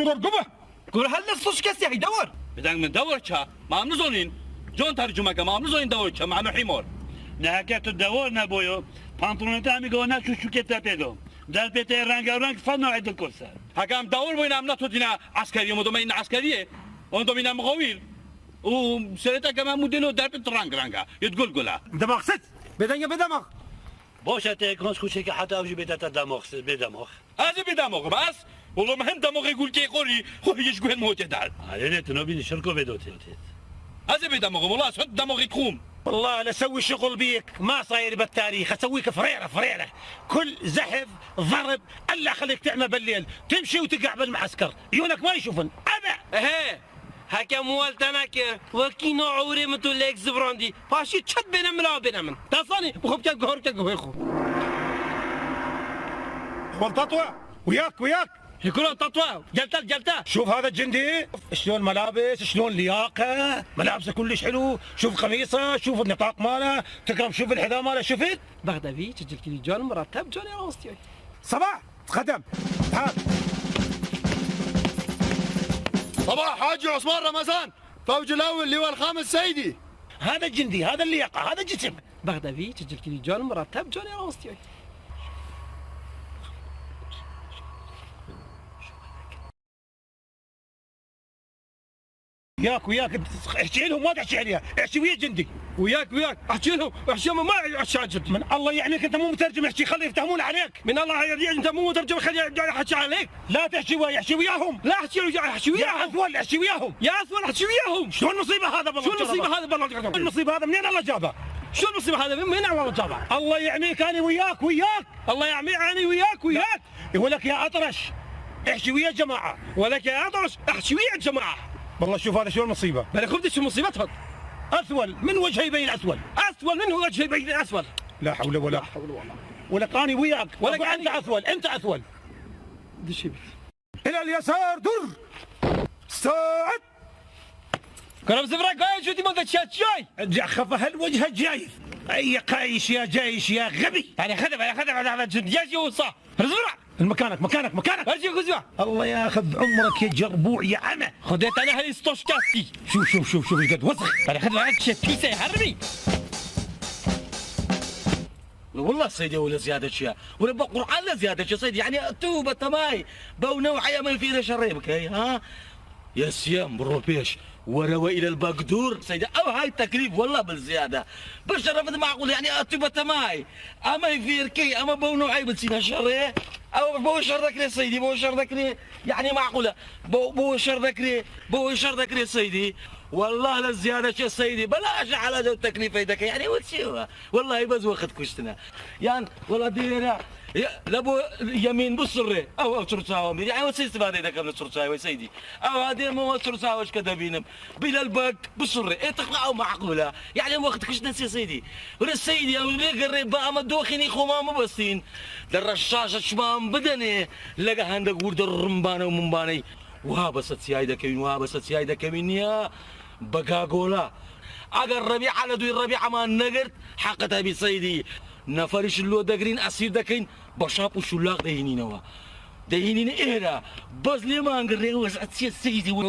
شرور قبه قول هل نصوش كسي هي دور بدك من دور شا ما عم نزونين جون ترجمة ما عم نزونين دور شا مع محيمور نهاكات الدور نبويو بانطلون تامي قونا شو كتا بيدو دال بيتي رانج فنو عيد الكرسي حكام دور وين عم نطودينا عسكرية مدومين عسكرية وندومين مغويل وسيرتها كمان موديلو درب رانجا يتقول دماغ ست بدماغ بوش تيكونس خوشك حتى اوجي بيتا دماغ بدماغ هذا بدماغ بس والله ما هم دماغ يقول كي قولي هو يشقوا الموت دال علينا تنوبين شركو بدوتي هذا بدماغ والله صد دماغ يتخوم والله لا اسوي شغل بيك ما صاير بالتاريخ اسويك فريره كل زحف ضرب الا خليك تعمى بالليل تمشي وتقع بالمعسكر عيونك ما يشوفن ابع ايه هكا موالتناك وكينو عوري متو ليك زبراندي فاشي تشد بينا ملا بينا من تصاني بخوب تلقى خو والتطوع وياك يكون تطوع جلتا شوف هذا الجندي شلون ملابس شلون لياقه ملابسه كلش حلو شوف قميصه شوف النطاق ماله تكرم شوف الحذاء ماله شفت بغدادي تسجل كلي جون مرتب جون راستي صباح تقدم تعال صباح حاجي عثمان رمضان فوج الاول اللواء الخامس سيدي هذا الجندي هذا اللياقه هذا جسم بغدادي تسجل كلي جون مرتب جون راستي وياك احكي لهم ما تحكي عليها احكي ويا جندي وياك احكي لهم ما احكي على جندي من الله يعنيك انت مو مترجم احكي خلي يفتهمون عليك من الله يعني انت مو مترجم خلي احكي عليك لا تحكي وياه احكي وياهم لا احكي وياهم يا اثول احكي وياهم يا اثول احكي وياهم شو المصيبه هذا بالله شو المصيبه هذا بالله المصيبه هذا منين الله جابها شو المصيبه هذا من الله جابها الله يعميك انا وياك الله يعميني وياك يقول لك يا اطرش احكي ويا الجماعه ولك يا اطرش احكي ويا الجماعه والله شوف هذا شو المصيبه انا خفت شو مصيبتها اثول من وجهه يبين اثول من وجهه يبين اسفل لا حول ولا ولك اني وياك ولك انت اثول دشي الى اليسار در استعد كرم زفرك هاي شو تي ما جاي خفه الوجه جايز اي قايش يا جايش يا غبي انا خذب هذا جد يجي وصح زفرك مكانك ارجع خذوا الله ياخذ عمرك يا جربوع يا عمى خذيت انا هاي 16 كاسكي شوف ايش قد وسخ انا خذ معك شيء بيسه يحرمي والله سيدي ولا زيادة شيء ولا بقرآن لا زيادة شيء سيدي يعني توبة تماي بو نوعية ما فينا شريبك ها يا سيام بروبيش وروا الى البقدور سيدي او هاي التكليف والله بالزياده بشرفت معقول يعني اتوبه تماي اما يفيركي اما بو نوعي بتسينا شري او بو شردك سيدي بو شردك يعني معقوله بو شردك سيدي والله للزياده شيء سيدي بلاش على جو التكليف هيدك يعني وتشوها والله بس وقت كشتنا يعني والله دينا لابو يمين بالسرة او ترساوي يعني وش استفاده اذا كان ترساوي سيدي او هذه مو ترساوي كذا بينهم بلا الباك بالسرة ايه تقنعوا معقوله يعني وقت كش نسي سيدي ولا سيدي او اللي قريب بقى ما دوخيني خمام بسين للرشاشه شمام بدني لقى عندك ورد الرمبانه ومنباني وهابست سيايده كمين يا بقاقولا اگر ربيع على دوي الربيع ما نقرت حقتها بسيدي نفرش اللو دقرين اسير دكين بشاپ وشلاق دهينينوا دهينين اهرا بس ليه ما نقرر وسعت سيدي ورا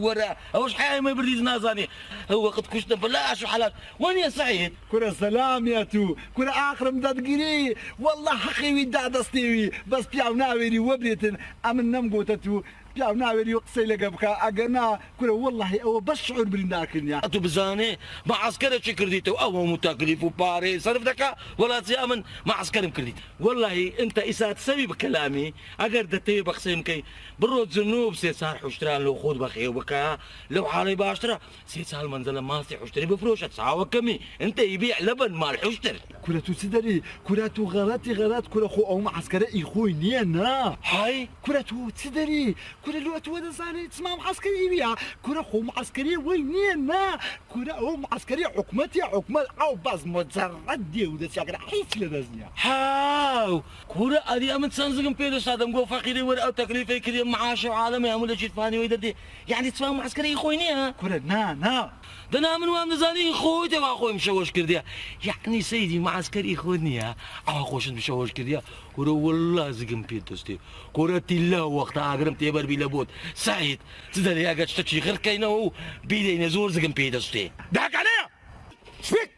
ورا اوش حاجه ما بريد نازاني هو قد كشنا بلاش وحلال وين يا سعيد كرة سلام يا تو كرة اخر مدقري والله حقي وداد استوي بس بياو ناويري وبريتن امن نمقوتتو بياو ناويري يقصي لقبكا اقنا كرة والله او بس شعور برنداكن اتو بزاني مع عسكري كرديتو او متكلف وباري صرف دكا ولا سيامن مع عسكري كرديت والله انت اسا تسوي بكلامي اقر دتي بقسمكي برود زنوب سيسار حشتران لو خود بخي وبكا لو حالي باشترا سيسار المنزل ما سي حشتري بفروشة تساوى كمي انت يبيع لبن مال حشتر كرة تسدري كرة غلط كرة خو او معسكري اخوي نينا هاي كرة تسدري كرة لو اتودا زاني تسمع معسكري يبيع كرة خو معسكري وينينا كرة او معسكري حكمتي حكمت او باز مجرد دي ودا ساكر حيس لدزنيا هاو كرة ادي امن سانزقم بيدو سادم جو فقيري ور او تكليفي كري معاش وعالمي عمل جيت فاني ويددي يعني تسمع معسكري اخوينيها كرة نا دنا من وام زاني خويتي واخوي مشوش كرديا يعني سيدي معسكري اخوينيها اخوش مشوش كرديا كورة والله زقم بيدستي كورة تلا وقت أقرم تيبر بيلابود سعيد تزال يا قد تشتي غير كينو بيدين زور زقم بيدستي ضحك عليها شفيك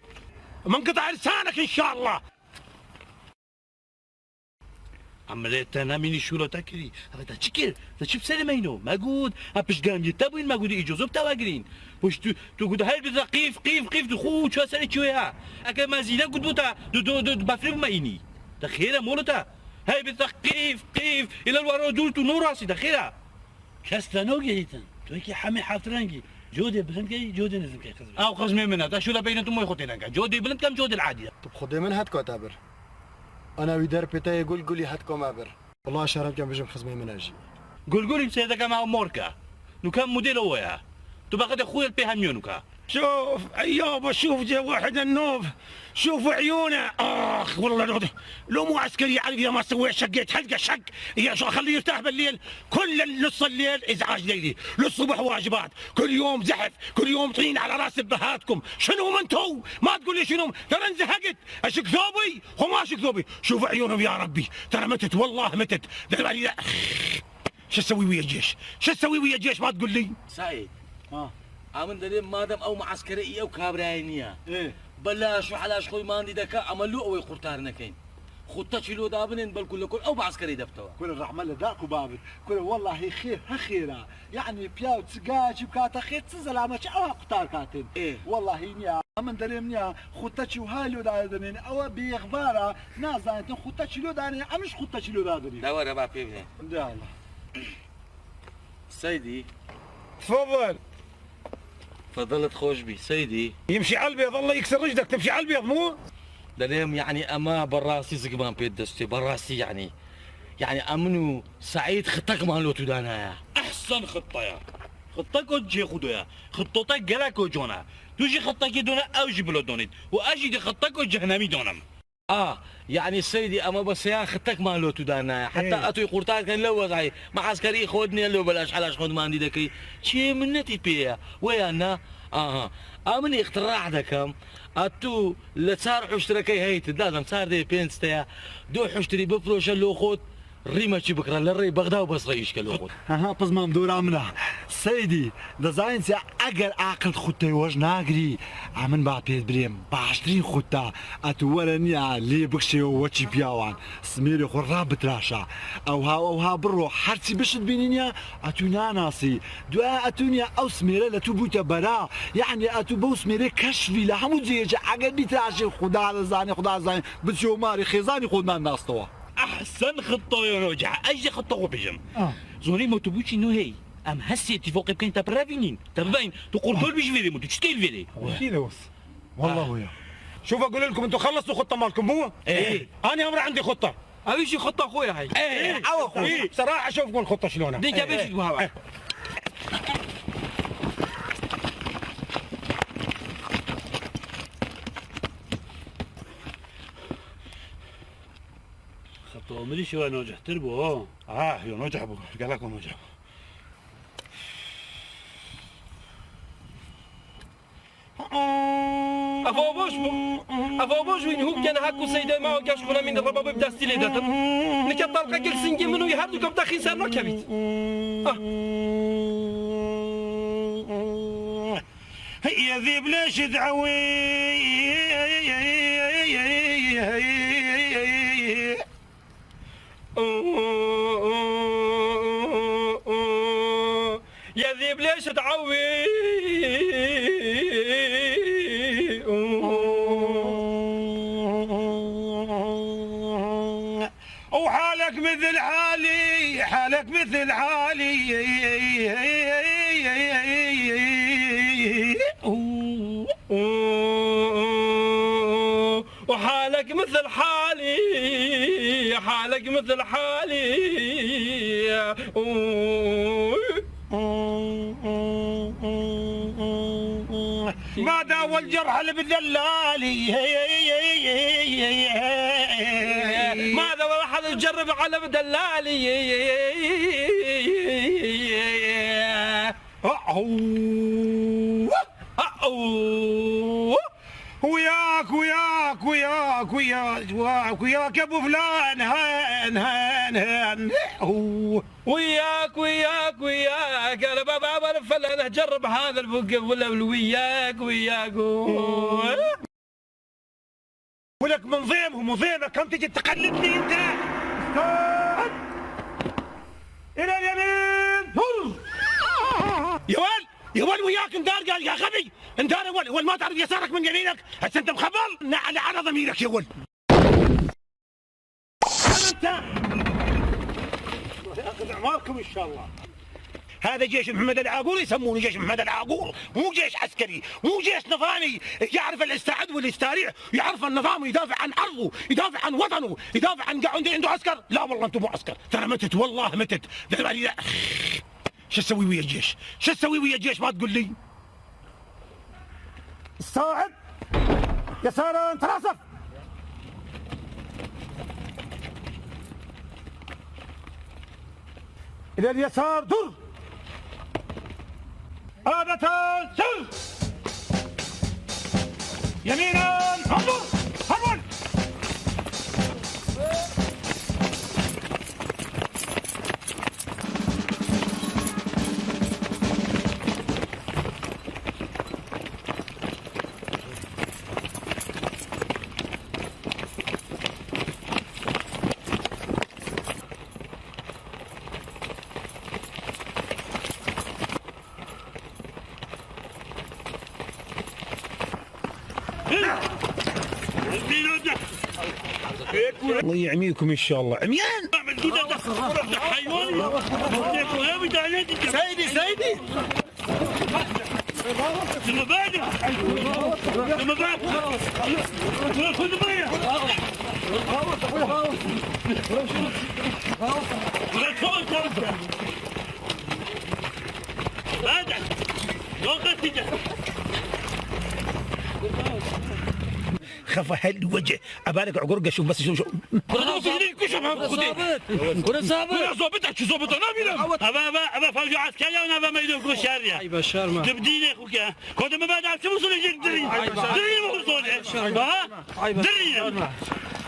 منقطع لسانك ان شاء الله. عملية أنا مني شو لا تكري هذا تشكر تشوف سلمينو ما قود هبش قام يتابعين ما قود يجوزوا بتواجرين وش تو قود هاي بدأ قيف دخول شو سنة شوية أكيد ما زينا قود بوتا دو بفرم ما إني دخيرة مولتا هاي بدأ قيف إلى الورا دولتو نوراسي دخيرة شستا نوجي هيتن تويكي حمي حاطرنجي جودي بلنكي جودي نزمكي خزمي أو خزمي منها شو لا بينتم ما يخوتينك جودي بلند كم جودي العادية طب خدي من هات كوتابر انا ويدار بتاعي قولي هات كومابر والله شرف كان بجم خزمي من اجي قول سيدك مع موركا نو كان موديل هو يا تبقى قد أخويا البيهانيونكا شوف ايوب شوف جا واحد النوف شوف عيونه اخ والله لو مو عسكري عربي ما سويت شقيت حلقه شق يا شو اخليه يرتاح بالليل كل نص الليل ازعاج ليلي للصبح واجبات كل يوم زحف كل يوم طين على راس ابهاتكم شنو انتو ما تقول لي شنو ترى انزهقت اشق ثوبي وما اشق ثوبي شوف عيونهم يا ربي ترى متت والله متت شو اسوي ويا الجيش شو اسوي ويا الجيش ما تقول لي سعيد عمل دليل مادام او معسكريه او كابراينيه ايه بلاش وحلاش خوي ماندي دكا عملوا او يقرطارنا كاين خطتش له دابن بل كل او معسكري دبتوا كل الرحمة داكو بابر كل والله خير خيرا يعني بياو تسقاش بكاتا خير تزلامة او قطار كاتن ايه والله نيا من دريمنيا خطتش وهالو دادنين او بيخبارا نازانتن خطتش له داني امش خطتش له دادنين دور بقى فيه الله سيدي تفضل فضلت خوش بي سيدي يمشي على البيض الله يكسر رجلك تمشي على البيض مو دليم يعني اما براسي زقمان بيدستي براسي يعني امنو سعيد خطك مالو تدانا احسن خطه يا خطك وجي خدويا خطتك جلك وجونا توجي خطك دونا او جبلو دونيت واجي دي خطك وجهنمي دونم يعني سيدي اما بس يا خطك مالو تدانا حتى إيه. اتو قرطات كان لو زعي مع عسكري خودني لو بلاش علاش خود ما عندي دكي شي منتي بيا ويانا امني اختراع دكم اتو لتصار حشتركي هيت لازم صار دي بينستيا دو حشتري بفروش اللو خود ريما شي بكره للري بغدا وبس غيش كلو خود ها بس ما مدور عمنا سيدي دزاين سي اگر عقل خطي وج ناغري عمن بعد بيت بريم باشترين خطا اتورنيا لي بكشي وچي بياوان سميري خراب بتراشا او ها برو حرتي بشد بينيا اتونا ناسي دعاء اتونيا او سميري لتبوت برا يعني اتو بو سميري كشفي لحمو جيجا اگر بتراشي خدا زاني بتشو ماري خزاني خود ما ناستوا احسن خطه يا نوجع اي خطه وبجم زوري ما تبوش انه هي ام هسيتي فوق بكين تبرافينين تبين تقول كل بيش فيري مو تشتيل فيري كيلوس والله ويا شوف اقول لكم انتم خلصتوا خطه مالكم مو ايه انا امر عندي خطه ابي شي خطه اخويا هاي ايه او اخوي صراحه شوفكم الخطه شلونها ديك ابي شي تقولها خطوة مدري شو انا نجح تربو يو نجحبوا قال لكم نجحبوا افوبوش وين هو كان هاكو سيده ما وكاش كنا من الرباب بداستي ليداتم نك طلقه كل سنجي منو يهردو كم تاخي سار نكبيت يا ذيب ليش تعوي يا ذيب ليش تعوي وحالك مثل حالي حالك مثل حالي وحالك مثل حالي حالك مثل حالي ما داوى الجرح اللي بدلالي ما داوى احد يجرب على بدلالي وياك وياك يا ابو فلان هان هان هان وياك وياك وياك انا بابا انا اجرب هذا البق ولا وياك وياك ولك من ضيمك كم تجي تقلدني انت؟ استاذ الى اليمين يا ول وياك اندار قال يا غبي اندار ول ما تعرف يسارك من يمينك هسه انت مخبل على ضميرك يا ول انت ياخذ اعماركم ان شاء الله. هذا جيش محمد العاقول يسمونه جيش محمد العاقول، مو جيش عسكري، مو جيش نظامي يعرف الاستعد والاستاريع، يعرف النظام يدافع عن عرضه، يدافع عن وطنه، يدافع عن عنده عسكر. لا والله انتم مو عسكر، ترى متت والله متت. شو تسوي ويا الجيش؟ شو تسوي ويا الجيش ما تقول لي؟ استوعب يسارا تراصف. إلى اليسار در. أبدا سر. يمينا انظر هرول. الله يعميكم ان شاء الله. عميان سيدي سيدي ثم بعد خذ ميه بعد خف هالوجه ابالك عقرقه. شوف بس شوف كنا ثابت ظابطك شو ظابط انا بينا ابا فوجي عسكري وانا ابا ما يدوك الشارع اي بشار ما تبديني اخوك كنت ما بعد عم توصل يجيك دري ما وصل ها دري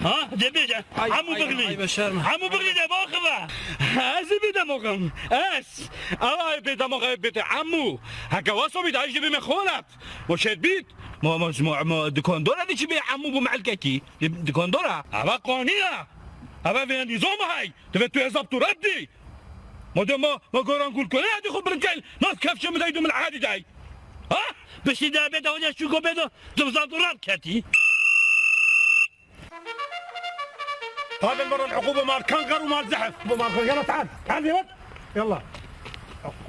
ها دبيجه عمو بغلي عمو بغلي ده باخذه هذه بيدا مقام اس اي بيدا مقام بيتا عمو هكا وصل بيدا يجي بمخولات وشد بيت ما دكاندورا دي بي عمو بمعلككي دكاندورا ابا قانيه ابا في نظام هاي تفتو يزبطو ردي ما قران نقول كل هذه خبر الجاي ما تكفش من ايدهم العادي جاي ها بس اذا بدا ولا شو بدا تبزط ركتي. هذا المره العقوبه مال كنغر ومال زحف. يلا تعال تعال يا ولد يلا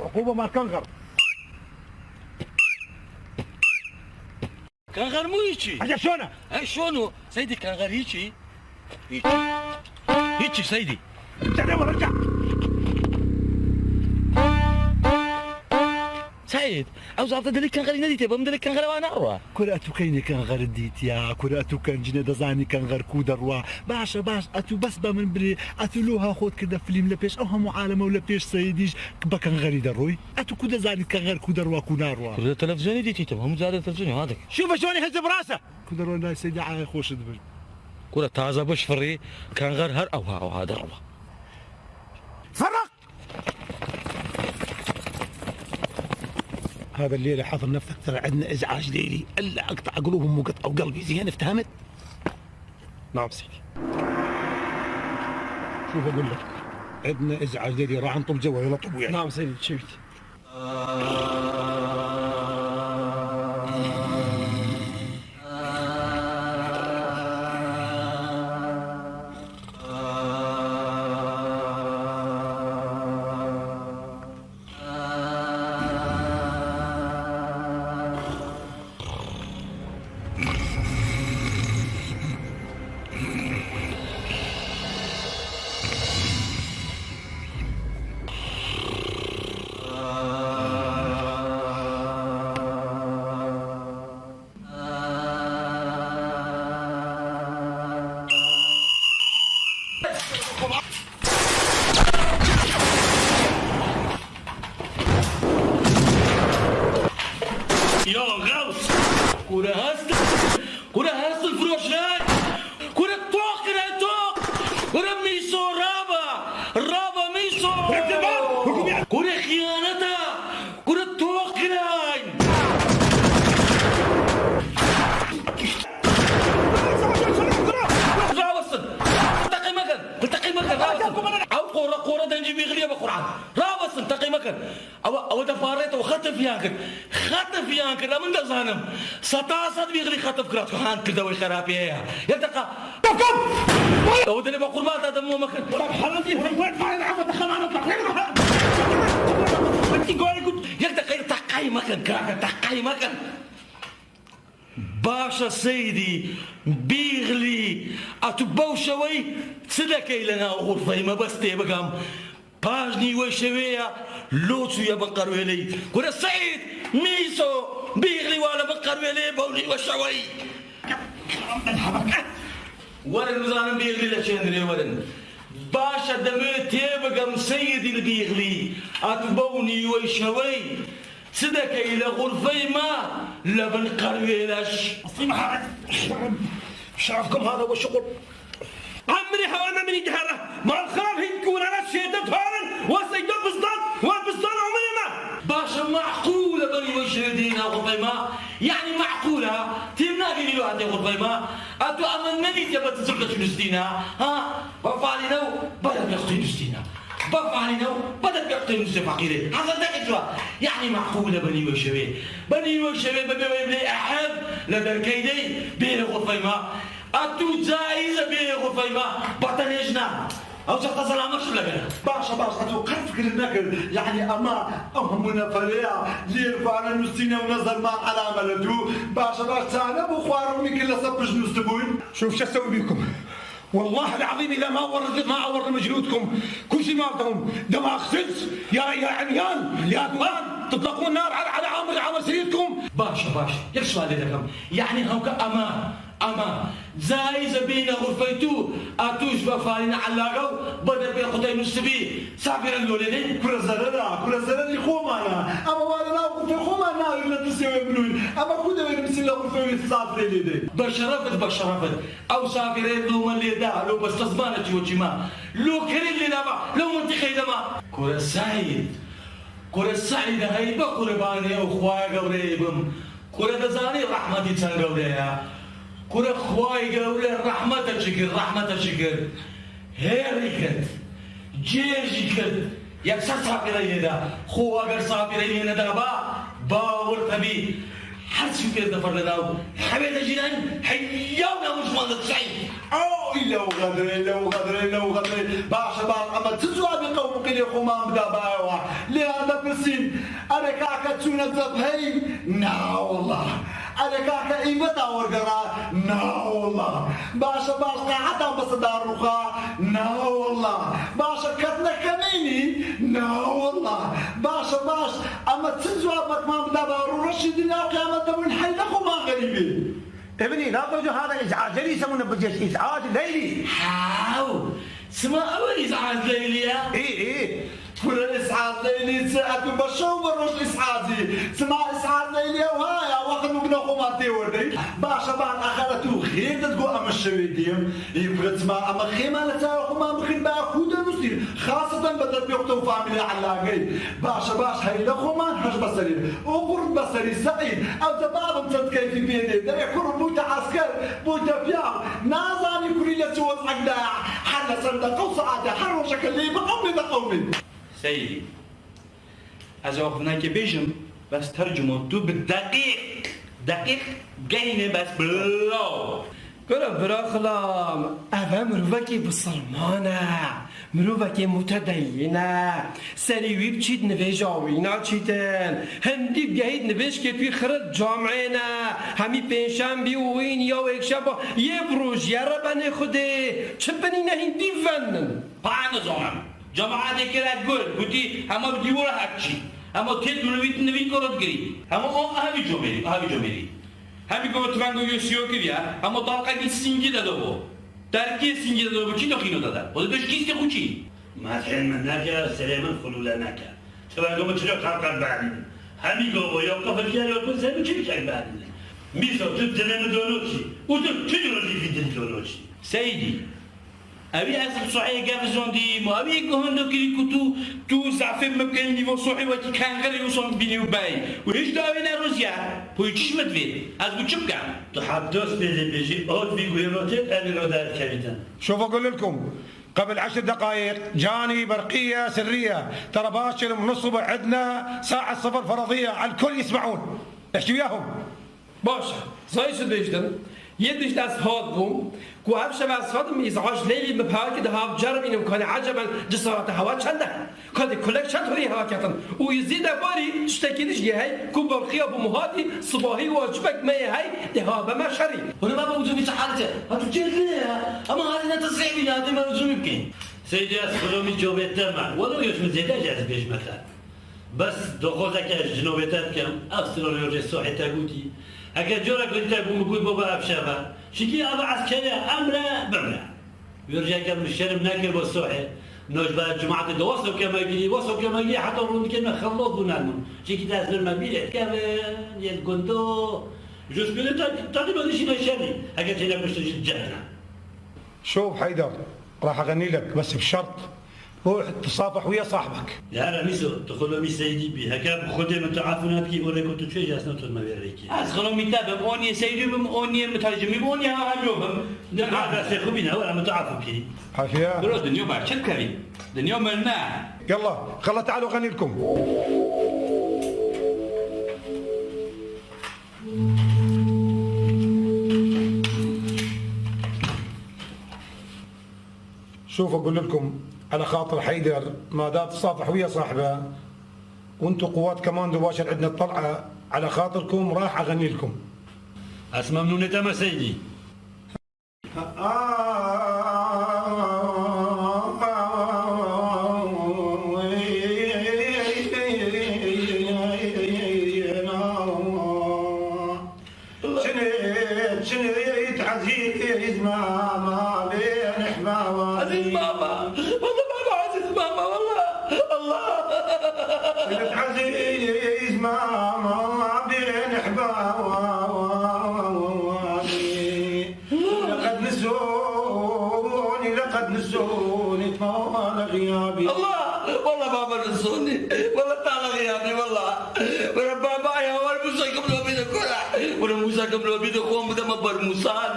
عقوبه مال كنغر. كنغر مو هيجي. اجا شلونه؟ شلونه؟ سيدي كنغر هيجي هيجي سيدي. رجع سعيد عاوز اعطي دلك كنغر نديتي بمدلك كنغر وانا اروح. كراتو كيني كنغر ديت يا كراتو كان جنة دزاني كنغر كودروا باشا اتو بس من بري اتلوها خود كده فيلم لبيش او هم عالم ولا بيش سيديش بكنغر دروي اتو كده زاني كنغر كودروا كوناروا كده تلفزيوني ديتي تمام زاد التلفزيون هذاك. شوف شلون يهز براسه كودروا لا سيدي عاي خوش دبر كرة تازة بش فري كنغر هر او هذا روح. فرق هذا الليله حاضر نفسك ترى عندنا ازعاج ليلي الا اقطع قلوبهم مو قطعوا قلبي. زين افتهمت؟ نعم سيدي. شوف اقول لك عندنا ازعاج ليلي راح نطب جوا يلا طب وياي. نعم سيدي شفت. يا غوث كرة هست الفروش لاي كرة توقر دەپارێتەوە خەتفیان کرد من دەزانم سەد بیغلی خەتف کرات هاان کردەوەی خراپی هەیە یەک دقا ئەوە دەنێ بە قوربانتا دەمەوە مەکرد یەک دقەی تەقای مەکەن کاکە تەقای مەکەن باشە سەیدی بیغلی ئەتو بەو شەوەی چ دەکەی لەناو غورفەی مەبەست تێ بگەم پاش نیوەی شەوەیە لۆ چوویە بە قەروێلەی گورە سەید میسۆ بیغلی وا لە بە قەروێلێ بەو نیوە شەوەی وەرن بزانم بیغلی لە چێندرێ وەرن باشە دەمێت تێبگەم سەیدی بیغلی ئەتو بەو نیوەی شەوەی چ دەکەی لە غورفەی ما لە بن قەروێلەش شافكم هذا وشغل عمري حوانا من يجهره ما الخراب هيكون انا شيدت هارن وسيدت بزدان عمري ما باشا معقولة بني وشهدينا غرفي ما يعني معقولة تيمنا قلي له هاتي غرفي ما أتو أمن ندي تبا تزرقة نسدينا ها بفعلينو بدأ بيقتل نسدينا بفعلينو بدأ بيقتل نسدين فقيري هذا دقيقة يعني معقولة بني وشهدي ببي أحب لدى الكيدي بين غرفي ما أتو جائزة بين غرفي ما بطنيجنا أو شخص سلامة شو لقنا باشا تو قد فكر النقل يعني أما منافرية ليرفعنا نستينا ونزل مع علامة لدو باشا تانا بخوارو من كل سبج نستبوين شوف شو اسوي بيكم والله العظيم اذا ما اورنا مجهودكم كل شيء ما بدهم دماغ سلس يا عميان يا دوان تطلقون نار على عامر سريركم باشا يكشف عليكم يعني هوك أما زايزة بين غرفيتو أتوش بفارين علاقو بدأ بيقضي نسبي سافر اللولين كرة زررة خومانا أما وانا غرفة خومانا إلا تسيوي بنون أما كودا وين مسلا غرفة سافر ليدي بشرفت أو سافرين لو من ليدا لو بس تزمانة وجما لو كريم لنا لو منتخي لما كرة سعيدة هيبة قرباني وخوايا قوريبم كرة دزاني رحمتي تنقوريها كرة خواي قولي رحمة شكر هيري كد جيجي كد يكسر صافرين دا خوا قر صافرين دابا باور تبي حرس في دفر لناو حبيت جيران حيونا مش مالك سعيد إلا وغدر باشا أما تزوى بقوم قلي خمام دابا لهذا برسين أنا كاكا تسونا الزبهي نا والله أنا كاكا إيمتا ورقرا نا والله باشا قاعدة بس دار رخا نا والله باشا كتنا كميني نا والله باشا أما تزوى بقمام دابا ورشد الله قيامة من حي لكم غريبي ابني لا تقولوا هذا ازعاج ليلي يسمونه بالجيش ازعاج ليلي حاو سما اول ازعاج ليلي ايه كل اسعاد ليلي ساعة بشو بروش اسعادي سما اسعاد ليلي وهايا واخد من خماتي وردي باشا اخرتو خير تقول ام الشويديم يبغى تسمع اما خيمه لتا خما مخين باخوده نستير خاصة بدل بيقتو فاميلي علاقي باشا هاي لخما حج بصري وقرب بصري سعيد او تبابم تتكيف في بيدي دا يكون بوتا عسكر بوتا بياع نازاني كريلة سوز عقدا حل صندق وصعادة حرو شكل لي بقومي سيدي أزوقناك بيجم بس ترجمه تو بالدقيق جايني بس بلو كرة براخلام أبا مروفكي بصرمانة مروفكي متدينة سريوي بتشيد نفيجاوينا تشيتن هندي بجاهد نفيش كتوي خرد جامعينا همي بينشان بيوين يو اكشابا يبروج يا رباني خدي چبنينا هندي فنن بانا زوام جماعة كلا تقول قلتي أما بدي ولا هاتشي أما تيت نويت كرة تجري أما هابي جوميري هابي كم تفانغو يوسيو كذا أما طالقة السنجي ده هو تركي السنجي ده هو بتشي دخينه ده وده بيش كيس تخوشي ما تحين من ناكا سليمان خلولا ناكا تفانغو بتشي خلقة بعدين هابي كم يوقف الجال يوقف زي بتشي شيء بعدين ميسو تبدلنا دونوشي وتجري في دونوشي سيدي أبي أسف صحيح قافزون دي ما أبي يكون كذي تو زعفين مكان نيفو صحيح وكي كان غير يوصل بيني وباي وإيش دعوينا روسيا بويتش مدفين أزبط شبكة تحدث بيجي أود بيقولوا أنا نودار كابتن شوف أقول لكم قبل 10 دقائق جاني برقية سرية، ترى باشر من الصبح عندنا ساعة صفر فرضية على الكل يسمعون. احكي وياهم. باشه زایشو داشتم یه دوش دست هاد بوم که هف شب از فادم ازعاج لیلی مبهار که ده هاف جرب اینم کنه عجبا جسارت هوا چنده کنه کلک چطوری هوا کردن و یزید باری تشتکیدش یه هی که برقیه بمهادی صباحی واجبک میه هی ده ها به مشری هنا ما بوجودي سحالته هاتو جلدنا اما هذه تصعيب هذه ما لزوم يمكن سيدي أسخلومي جوبيت تمام ولو يوش مزيدا جاز بيش مثلا بس دخوزك جنوبيتات كم أفسرون يورجي صحي تاقوتي هكا جورك انت بقول بابا أفشابا شكي أبا عسكري أمرا بمرا يرجع كم الشرم ناكر بالصحي نوش بقى جماعة وصلوا كما يجي حتى رون كنا خلصوا نالمون شكي تاس بالمبيلة كمان يلقندو جوز بيلي تقريبا ليش نشاني هكا تينا بشتري الجنة. شوف حيدر راح اغني لك بس بشرط روح تصافح ويا صاحبك. لا لا ميسو تخلو ميسا يدي بي هكا بخدي متعافنات كي اوريكو تشوي جاسنا تون ما بيريكي. أسخلو متابع أوني سيدي أوني مترجمي أوني هاجوهم. هذا سيخو بينا ولا متعافن كي. حاشية. برو دنيا بعشت كريم. دنيا ملنا. يلا خلا تعالوا اغني لكم. شوف اقول لكم على خاطر حيدر ما دام تصافح ويا صاحبه وانتم قوات كمان مباشر عندنا الطلعه على خاطركم راح اغني لكم. اسمع منو نتما سيدي. شنيت عزيز ماما بين حماوة عزيز ماما والله ماما عزيز ماما والله الله شنيت عزيز ماما بين حماوة لقد نسوني طال غيابي. الله والله بابا نسوني والله طال غيابي والله وربا بايا والموسى قبل بيد كره والموسى قبل بيد قوم ده مبر موسان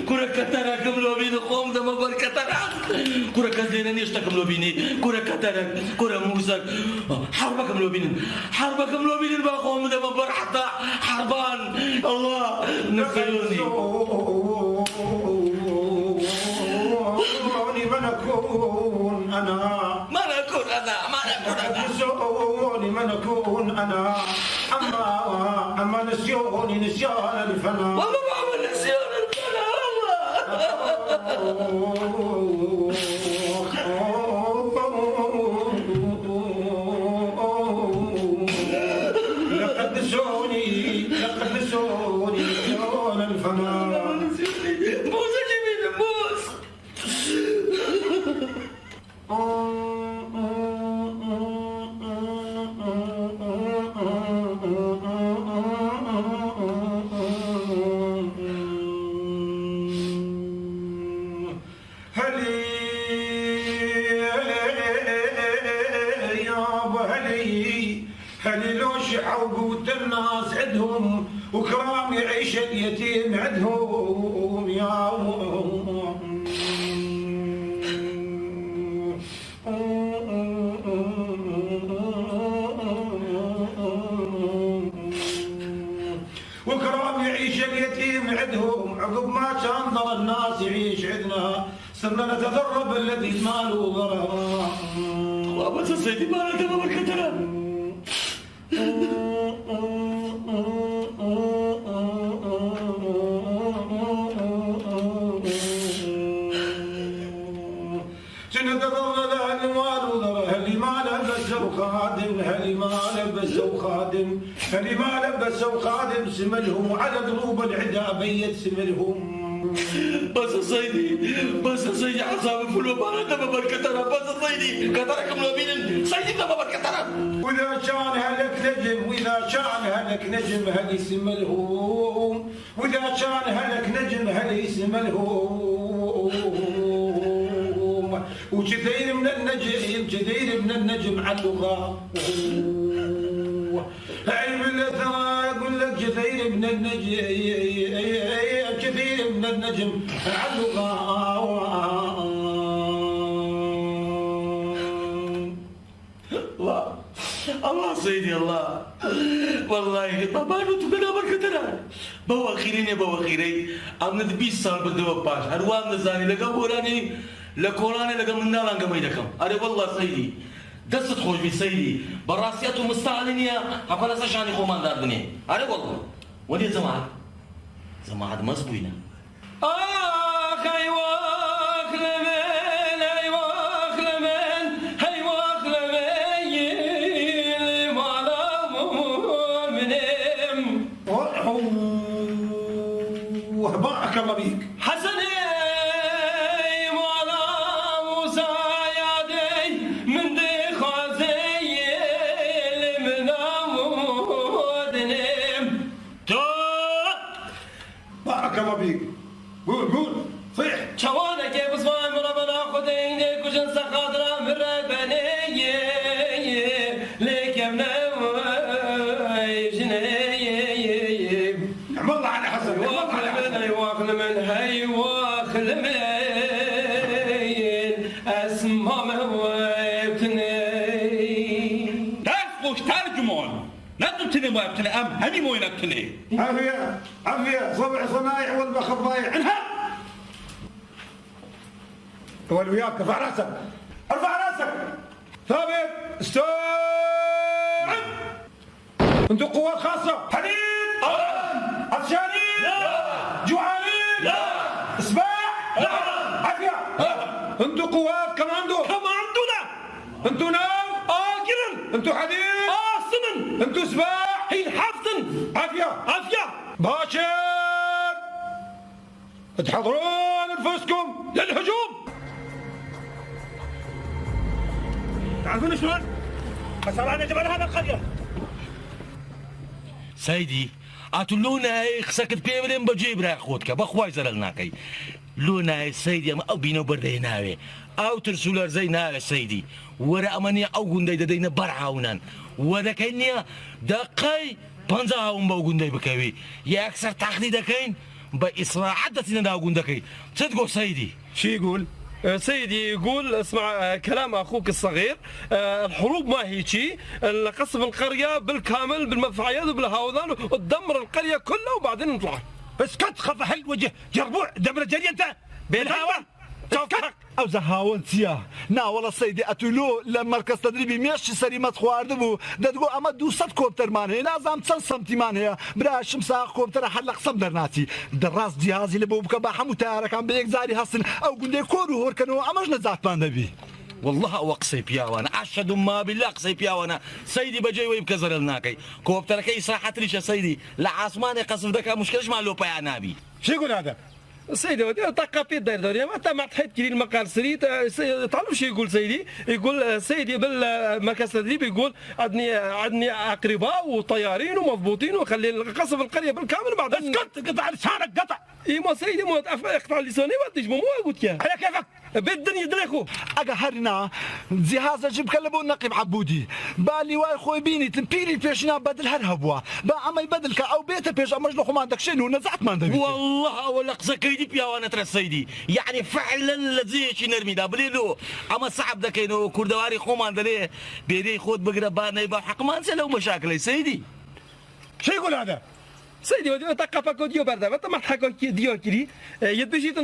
كره كتره قبل بيد قوم ده مبر كتره كره كزينا نيشتا قبل بيني كره كتره كره موسى حرب قبل بيني بقوم ده مبر حتى حربان الله نسوني ما نكون أنا أما نسيوني نسيان الفنا والله ما هو نسيان الفنا لقد نسيوني نسيان الفنا. موسى جميل موس هلي لو شحوا قوت الناس عندهم وكرام يعيش اليتيم عندهم يا وكرام يعيش اليتيم عندهم عقب ما كان ضر الناس يعيش عندنا صرنا نتضرب الذي ما له ضرر. بس سيدي ما أنت ما بركتنا اللي ما لبسوا خادم سملهم وعلى ضروب العدا بيت سملهم. بس صيدي عصام فلو بارد ما بركتنا بس صيدي كتركم لو بين صيدي ما بركتنا. واذا كان هلك نجم هل يسملهم واذا كان هلك نجم هل يسملهم وكثير من النجم على اللغة علم الاثرى يقول لك كثير من النجم على اللغة سيدي الله والله طبعا تبنا بركتنا بواخيرين يا بواخيري امن 20 سال بدو باش هروان نزاني لقا بوراني لكوراني لقا من نالان قميدكم اري والله سيدي دست خوش بي سيدي براسيات مستعلنية حفلا سشاني خومان دار بني اري والله ودي زماعة مزبوينة ايواخ لمن ايواخ لمن ايواخ لمن معلم منهم بارك الله بيك حسن معلم وسايدي من دي خازي من مودنهم بارك الله بيك قول صيح شوانا كيف صفاي مرابنا خديني كجن سخاطرة من ربني ليك ابنا جني نعم الله على حسن واخل من هي واخل من اسمها موابتني تفقش ترجمون ندمتني موابتني ام همي موينبتني عافية عافية صبع صنايع والبخ ضايع انهار اول وياك ارفع راسك ارفع راسك ثابت استوعب انتوا قوات خاصة حديد عطشانين لا جوعانين لا سباح لا عافية انتوا قوات كماندو انتوا نار قرن انتوا حديد سمن انتوا سباح هي حفظن عافية باشر تحضرون انفسكم للهجوم تعرفون شلون؟ خسر على جبل هذا القرية سيدي اتلونا هي خسكت بيبرين بجيب راي خودك بخواي زرلناكي لونا هي سيدي ما او بينو بردي ناوي او ترسولر زي ناوي سيدي ورا امانيا او غندي ددينا برعاونان ورا كينيا دقي بنزاهم بو غندي بكوي يا اكثر تقليد كاين باسراع عدتنا دا غندكي تصدقوا سيدي شو يقول؟ سيدي يقول اسمع كلام اخوك الصغير الحروب ما هي شيء قصف القريه بالكامل بالمدفعيات وبالهاوذان وتدمر القريه كلها وبعدين نطلع اسكت خف هل وجه جربوع دبر جري انت بالهواء اسكت او زهاون سياه نا والله سيدي اتولو لما مركز تدريبي ماشي سريمت خواردبو دتقول اما 200 كوبتر مان هنا زعما 10 سنتي مان هي برا شمسا كوبتر حلق قسم درناتي دراس جهازي لبو بكبا حموتار كان بيك زاري حسن او قندي كورو هور كانوا امجنا زات مان نبي والله أقصي بياوانا أشهد ما بالله أقصي بياوانا سيدي بجي ويبكى زرلناكي كوبترك إصراحة ليش يا سيدي لا عاصماني قصف ذاك مشكلش مع لوبا يا نبي شو يقول هذا؟ سيدي ودي طاقة في الدار دوريا ما ما تحيد كذي المقال سريت تعرف شو يقول سيدي؟ يقول سيدي بالمركز التدريب يقول عدني أقرباء وطيارين ومضبوطين وخلي قصف القرية بالكامل وبعدين اسكت قطع لسانك قطع اي ما سيدي ما اقطع لساني ما تجي مو قلت يا على كيفك بالدنيا دريكو اجا هرنا جهاز جيب كلبو نقيب عبودي بالي واي خوي بيني تمبيري بيشنا بدل هرهبوا با اما يبدلك او بيت بيش امجلو ما عندك شنو نزعت ما عندك والله ولا قصكيدي بياوانا ترى سيدي يعني فعلا لزيش نرمي دابليلو اما صعب ذاك انه كردواري خومان دليه بيدي خود بقربانه يبقى حق ما نسلو مشاكل يا سيدي شو يقول هذا؟ سيدي ودي تقفك ديو بردا ما تحكوا ديو كذي يدبجيت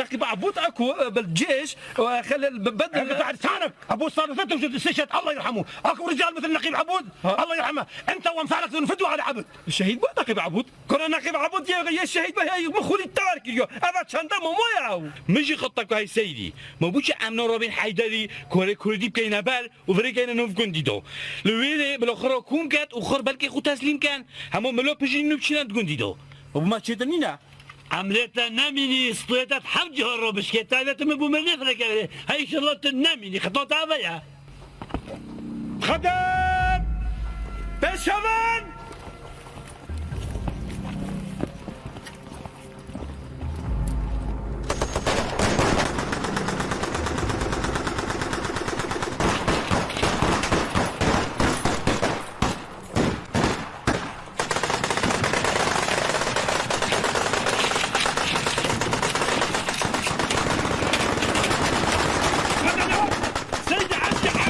نقيب عبود اكو بالجيش وخلي بدل قطع لسانك ابو صار فتى وجد السجن الله يرحمه اكو رجال مثل نقيب عبود الله يرحمه انت وامثالك تنفدوا على عبد الشهيد بو نقيب عبود كنا نقيب عبود يا الشهيد هي مخولي التارك اليوم هذا شنطه مو ياو مشي خطك هاي سيدي ما بوش امن روبين حيدري كوري كردي بكينا بال وفريقنا نوف جنديدو لويلي بالاخر كون كات وخر بالكي خو تسليم كان همو ملو بيجي نوبشينا جنديدو وما تشيتنينا عملتها ناميني سطيتها حوجه الروبش كتالة مبو منفرك هاي شغلة الناميني خطوتها بيا خدام بشمن سيدي عزقي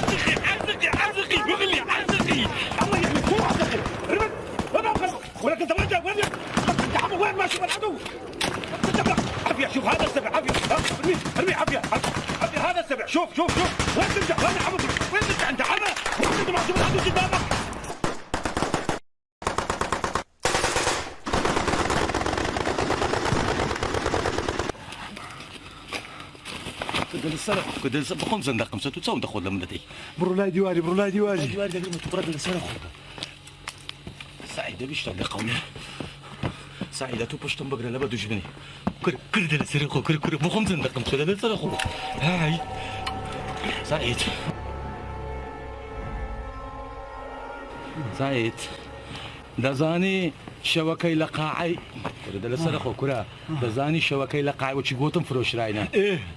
شوف هذا السبع عافيه ارمي ارمي عافيه عافيه هذا السبع شوف شوف شوف وين تمشي وين عمك وين انت عمى وين انت محسوب الحدود قدامك كنت السرق بخون زندق مسات تساوي تاخذ لمدتي برولاي ديواري برولاي ديواري ديواري دقيقة تبرد السرق سعيدة بيشتغل قومي سعيدة تو بوش تنبقر لا بدو جبني كر دل السرق كر بخون زندق مسات السرق هاي سعيد دزاني شوكي لقاعي دل السرق كرا دزاني شوكي لقاعي وشي قوتن فروش راينا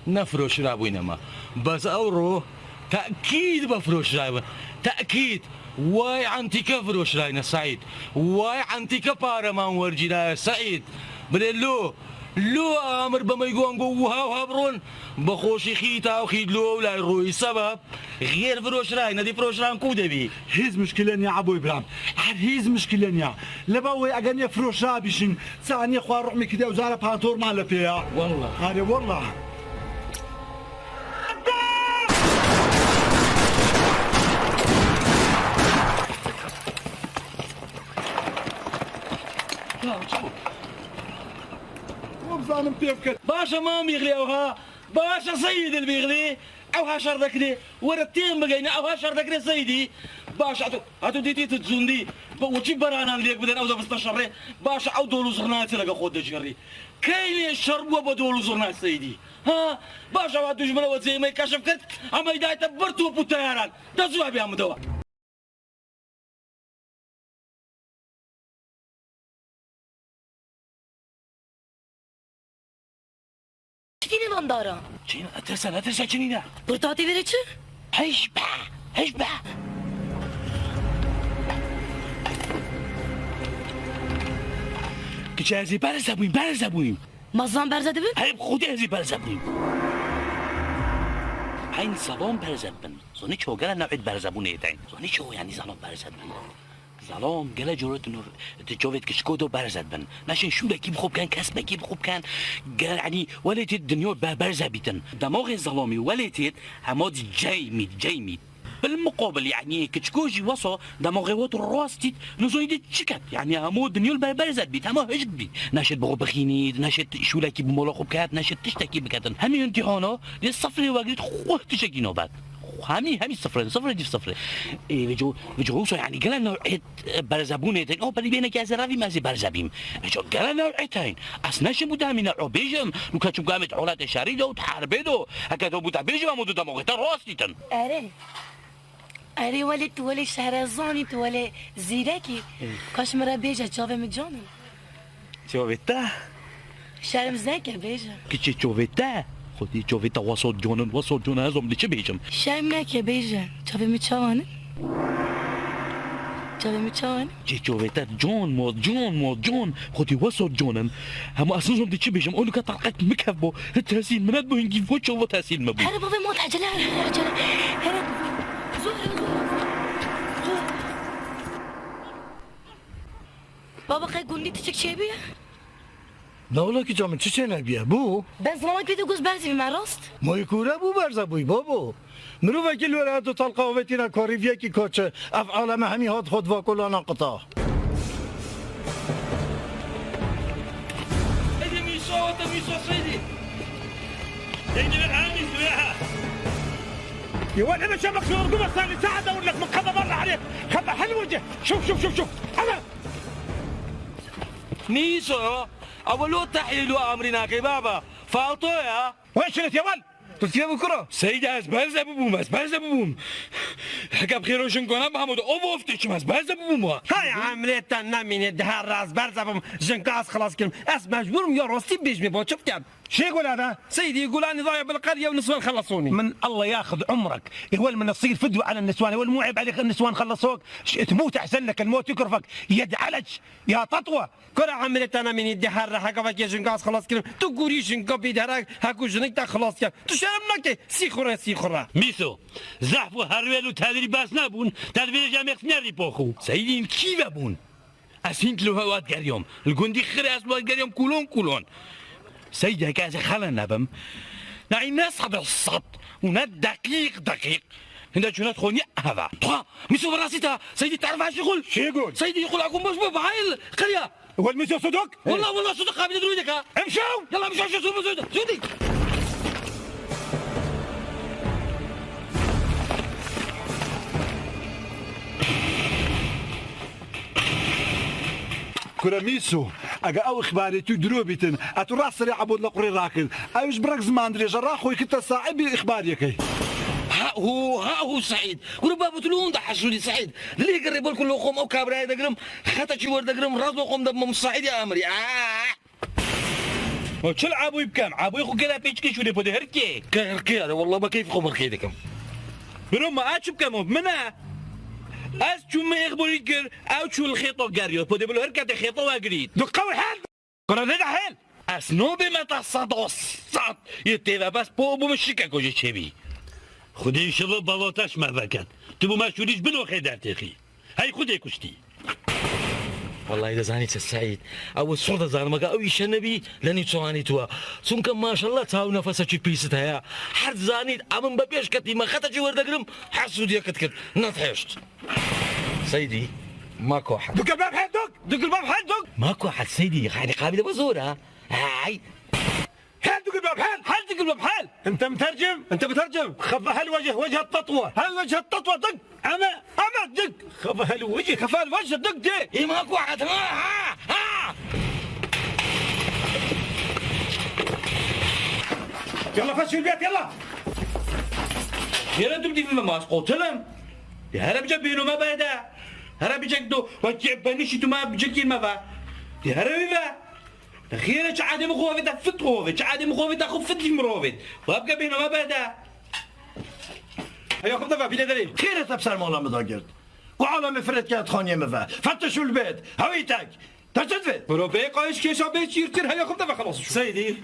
نفروش رابوينا ما بس أورو تأكيد بفروش راينا تأكيد واي عنتك فروش راينا سعيد واي عنتك بارمان ورجينا سعيد بلو لو امر بما يقول قوها وهبرون بخوشي خيتا وخيد لو ولا يروي سبب غير فروش راي ندي فروش راي كوده بي هيز مشكلة يا ابو ابراهيم هيز مشكلة يا لبوي اغني فروش رابشين ثاني خوار روح كده وزاره بانتور مال فيها والله هذه والله وبزانم تيفكت باشا ما بيغليوها باشا سيد اللي بيغلي او هاشر ذكري ورتين بقينا او هاشر ذكري سيدي باشا هاتو ديتي تزوندي وشي برانا ليك بدنا او بس تشري باشا او دولو زرنات لقى خود جري كاين الشرب وبدولو زرنات سيدي ها باشا وادو جمله وزي ما كشف كرت اما يداي تبرتو بوتيران تزوا بيا مدوا Çin'in andara. Çin atersen Çin'ine. Burtati verici? هشبع كجازي برز ابويم Mazlan berzede mi? هاي خودي هزي برز ابويم عين صالون برز ابن زوني شو قال نوع برز ابوني تاين زوني شو يعني صالون برز ابن زالام قال جورت انه تشوفت كشكودو برزت بن ناشن شو لك بخوب كان كسبه كي بخوب كان قال يعني وليت الدنيا برزه بيتن دماغ الظلامي وليت هماد جيمي بالمقابل يعني كشكوجي وصو دماغوت الراستيت نزويد تشكت يعني همو الدنيا برزت بيت همو هجد بي ناشد بغو بخيني ناشد شو لك بمولا خوب كات ناشد تشتكي بكاتن همي امتحانه دي الصفر وقت خوه تشكي نوبات همي صفر دي صفر بيجو يعني قال نوعية برزبونتين او بري بينك يا زرافي ما زي برزبيم بيجو قال نوعيتين اسناش بودا من نوع بيجم لو كاتشو قامت عولات شاريدو وتحاربيدو هكذا بودا بيجم امودو دموغتا راستيتن اري ولي شهرزاني ولي زيراكي كاش مرا بيجا جافي مجانا تشوفيتا شرم زاكا بيجا كيتشي تشوفيتا خودي تشوفيتا وصل جونن هزم اللي بيجم شرم ناكا بيجا جافي مجانا جي تشوفيتا جون خودي وصل جونن هم اساسهم دي بيجم اقول لك طلقت مكفبو التهسين مناد بو نجي فوتش والله تهسين مبو انا بابا موت عجله بابا خي قولي تشك شي بيه لا والله كي جامن تشينا بيه بو بس ما بيدو جوز برزي مع راست ما يكورا بو برزا بوي بابو مروفا كل ولاد طلقه وبتينا كوريفيا كي كوتش افعال ما همي هاد خد وكلنا قطع هذه ميسو سيدي سيدي بالعامي سمعها يا ولد انا شبك في رقبه صار لي ساعه ادور لك من خبا برا عليك خبا حل وجه شوف انا ميسو اولو تحليل امرنا كي بابا فالطويا وين شلت يا ولد قلت يا بكره سيدي اسبرز ببوم حكا بخير وشنكونا محمود اوفوفتش اسبرز ببوم هاي عملية نامين الدهار راس برزبم جنكاس خلاص كلم مجبورم يا راسي بيجمي بوتشوف كان شو يقول هذا؟ سيدي يقول اني ضايع بالقريه والنسوان خلصوني من الله ياخذ عمرك يقول من تصير فدوه على النسوان يقول مو عيب عليك النسوان خلصوك تموت احسن لك الموت يكرفك يد علج يا تطوه كره عملية نامين الدهار راح كفاك جنكاس خلاص كلم تقولي جنكا بيدهرك هاكو جنك تا خلاص كان تشرمنك سيخورا ميسو زحفو هرويلو تهدري باس نابون تدبير جامع ناري بوخو سيدي كيف ابون اسنت له هوات قريوم الجندي خري اسبوع قريوم كلون سيدي كازي خلنا بم نعي نصعد الصد وندقيق دقيق هنا جنات خوني هذا طه ميسو براسيتها سيدي تعرف ايش يقول؟ شو يقول؟ سيدي يقول اكون مش بهاي القريه هو الميسو صدق؟ والله صدق قابل يدرونك امشوا يلا امشوا شو سودي كرة ميسو اجا او اخباري تو دروبيتن اتو راس سريع عبود لقري راكن ايش برك زمان دري جراخو كنت صاحبي اخباري كي ها هو سعيد وربابة تلون ده حشولي سعيد ليه قرب لكم لقوم او كابراي دقرم خطا شي ورد دقرم راس لقوم دم سعيد يا امري وشل عابوي بكام عابوي خو كلا بيشكي شو دي بده هركي كهركي انا والله ما كيف خبر كيدكم بروم ما اتش بكام منها از شو ما يخبري كر او شو الخيطو قاريو بده بلو هركه خيطو واقريد دقوا حال كرة لنا حال اسنو بمتى صدوس صد يتبع بس بو مشيكا كوجي تشبي خدي ان شاء الله بلاطاش ما ذاك تبو ما شوليش بنو خيدات اخي هاي خدي كشتي والله اذا زانيت السعيد او الصوت زانمك او يشنبي لاني تواني توا سنك ما شاء الله تاو نفسك بيستها يا حد زانيت امن ببيش كتي ما خطا ورد قرم حسود يا كتكت نطحشت سيدي ماكو حد دق الباب حال دق الباب حال دق ماكو حد سيدي يعني قابل بزورها هاي حال دق الباب حال دق الباب حال انت مترجم خفها الوجه وجه التطوة هل وجه التطوة دق انا دق خفها الوجه خفها الوجه دق دي ايه ماكو حد ها يلا فشوا البيت يلا يلا تبدي في ماس قلت لهم يا هرب جبينو ما بعدا هرب جكدو وجبني شتو ما بجكين ما با يا هرب با خيرك عادي مخوفت فتخوفت عادي مخوفت اخو فتلي مروفت وابقى بينو ما بعدا هياكم دفع في دليل خير تبصر مولا مضاقرت وعالم فرد كانت خانية مفا فتشوا البيت هويتك تجدفت بروبي قايش كيسا بيت يرتر هياكم دفع خلاص سيدي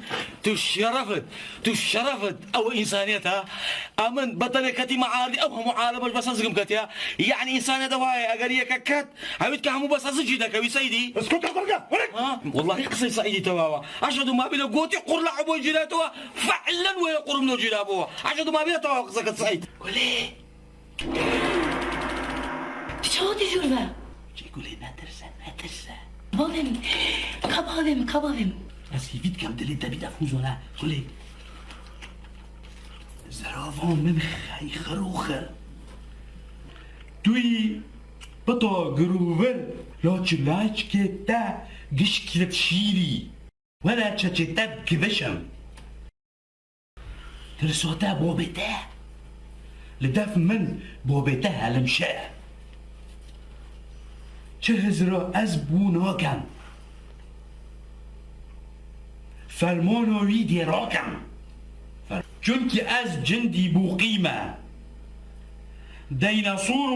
تشرفت او انسانيتها امن بطلكتي معادي او معالمه بس ازقم كتيا يعني انسانيه دواي اقريه ككت هاويتك همو بس ازجدك يا سيدي اسكت اطرقه ولك والله قصي سعيدي تواوا اشهد ما بلا قوتي قرلا ابو جلاتوا فعلا ولا قرم جلابوا اشهد ما بلا تواوا قصك سعيد ولي شو دي جوربا يقولي نترسى كبابم اسكي فيت كم دلي دبي دفوزونا قولي زرافون من خي خروخه توي بطا قروفر يا تشلاش كتا قش كده شيري ولا تشتاب كذشم ترسوتا بوبتا لدف من بوبتا على مشاه چهزرا از بوناکم فرمانوی دیراکم چون که از جندی بو قیمه دیناصور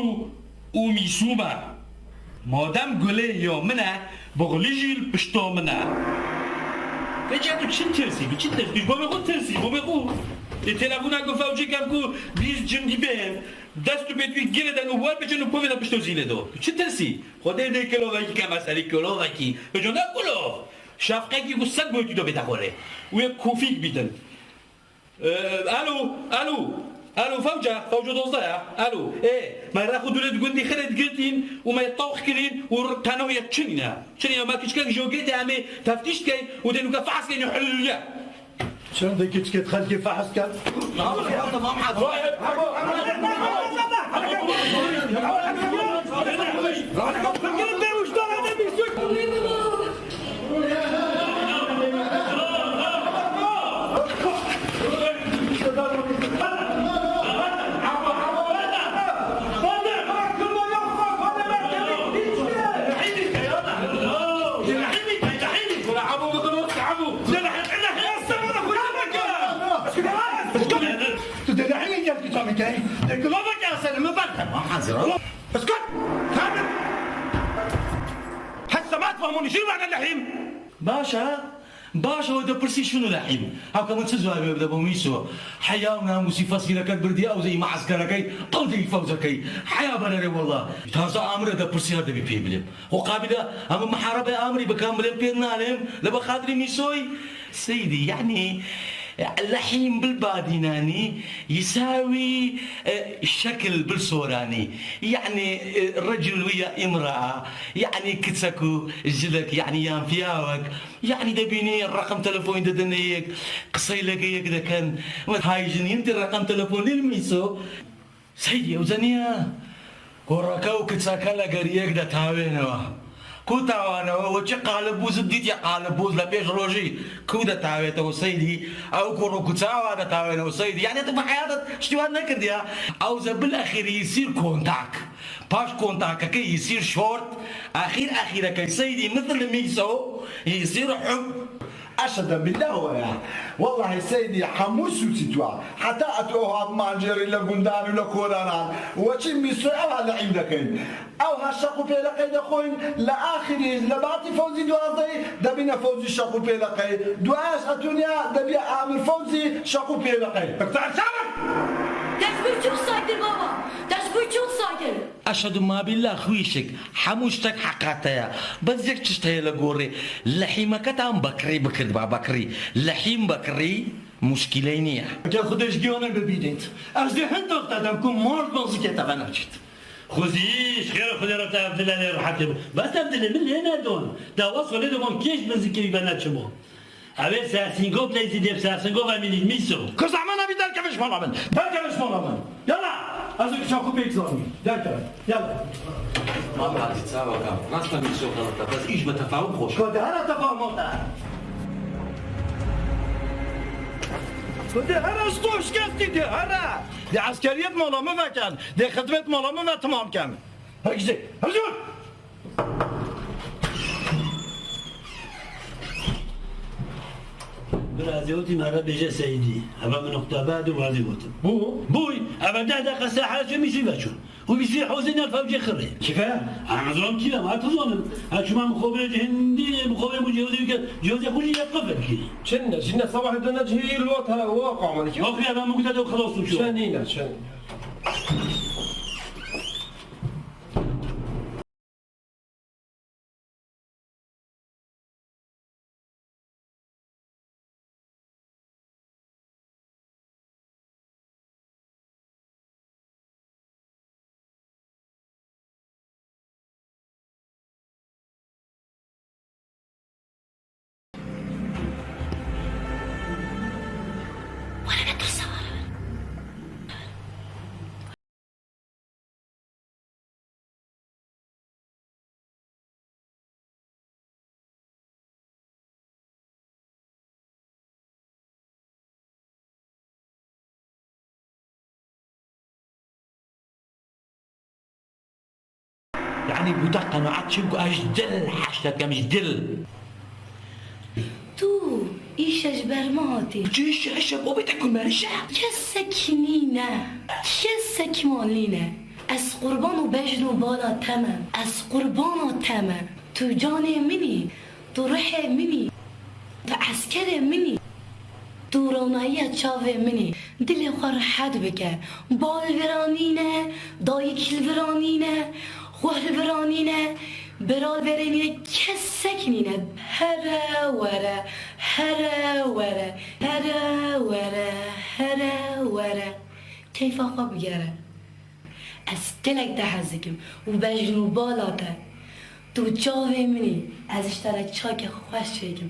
و میسومه مادم گله یا منه بغلیجیل پشتا منه رجع تو چین ترسی چین ترسی با بخود ترسی با بخود التلفون اگه فوجی کم کو بیز جندی به دستو بتوی گیره دن و بار بچنو پوی دا پشتو زیله دو چی ترسی؟ خدا ده کلاوکی که مسئله کلاوکی بجنده کلاو شفقه کی گو سگ بایدی دو بتخوره و یک کوفیک بیدن الو فوجا 12 الو ما راخو دولت گوندی خرد گرتین و ما يطوخ كرين و تنوية چنينا ما كيش كان جوجيت عمي تفتيش كاين و دنو كفحص كاين يحلوليا شلون ذيك كي دخل كيف فحص كان اسكت كامل هسه ما تفهموني شنو معنى اللحيم باشا وده برسي شنو لحيم هاو كمان تزوى بيبدا بوميسو حياة وناموسي فصيلة كبردي او زي معسكركي طلدي فوزكي حياة بناري والله تازا امر ده برسي هذا بيبلم وقابله اما محاربة امري بكامل بينالهم لبا خاطري ميسوي سيدي يعني اللحيم بالباديناني يساوي الشكل بالصوراني، يعني الرجل ويا امرأة، يعني كتسكو جلك يعني يام فياوك، يعني دبيني الرقم تلفون ددنيك قصيلك يك ده كان هاي جنين الرقم تلفون الميسو سيدي وزنيا كوراكو كتساكلا قريك ده تاوينوا كوتا وانا وجه قالب وزديت يا قالب وز لبيش روجي كودا تاويته وسيدي او كورو كوتا وانا تاويته وسيدي يعني انت بحياتك شتوان نكد يا او بالاخير يصير كونتاك باش كونتاك كي يصير شورت اخيرا كي سيدي مثل ميسو يصير حب أشهد بالله ويا والله سيدي حموس وتتوا حتى أتوها مانجري لقندان ولا كورانان وشي ميسوي أو هلا عندكين أو هالشقو في لقي دخوين لآخري لبعتي فوزي دوازي دبينا فوزي شقو في لقي دواش أتونيا دبي عامل فوزي شقو في لقي بقطع سامك تشبه شو صاير بابا تشبه شو صاير أشهد ما بالله خويشك حموشتك حقاتها بزيك تشتهي لقوري لحيمة كتام بكري بكرد بكري لحيم بكري مشكلينية خودش گیانه ببینید از دهن دخترم که مارد بازی که تبناچید خذيش خير خذ راه تبدل لي روحك بس تبدل من هنا دون دا وصل لهم كيش بنزكي بنات شمو أبي ساسينغو بلايزي ديب ساسينغو فاميلي ميسو کزامنا بیدار کمش مالامن در کمش مالامن یلا از یک شاخو بگذاریم در کمش یلا ما بعد تساوى كام ناس من الشغل غلط بس ايش بتفاهم خوش كده أنا تفاهمت ده أنا استوش كستي ده أنا ده عسكرية مالامه وكان ده خدمة مالامه وتمام كامل هكذا هجون برازيوتي مرة بيجي سيدي أبا من نقطة بعد وهذه قلت بوي أبا ده قصة حالة شو ميسي باشون وبيصير حوزين الفوجي خري كيفاه؟ أنا ظلم كذا ما تظلم هاتشو ما مخابر هندي مخابر مجوزي جوزي خوشي يقفل كذي شنة صباح الدنيا جهي الوقت واقع مالك أخي أبا مقتدى وخلاص وشو شنينة يعني بوتاقة نوعات شنكو أجدل حشتك مجدل تو إيش أجبر ماتي جيش عشق وبيتك المرشة كسكنينة كسكمالينة از قربان و بجن و بالا تمام از قربان و تمام تو جان منی تو روح منی تو عسکر منی تو رونایی چاو منی دل خواه راحت بکه بال ورانینه دایی کل ورانینه خواه ورانینه برال برینه کسکنینه هره وره هره وره هره وره هره وره کیف آقا بگره از دلک دهزکم و بجن و بالاته تو جاوه منی از اشترک چاک خوش شکم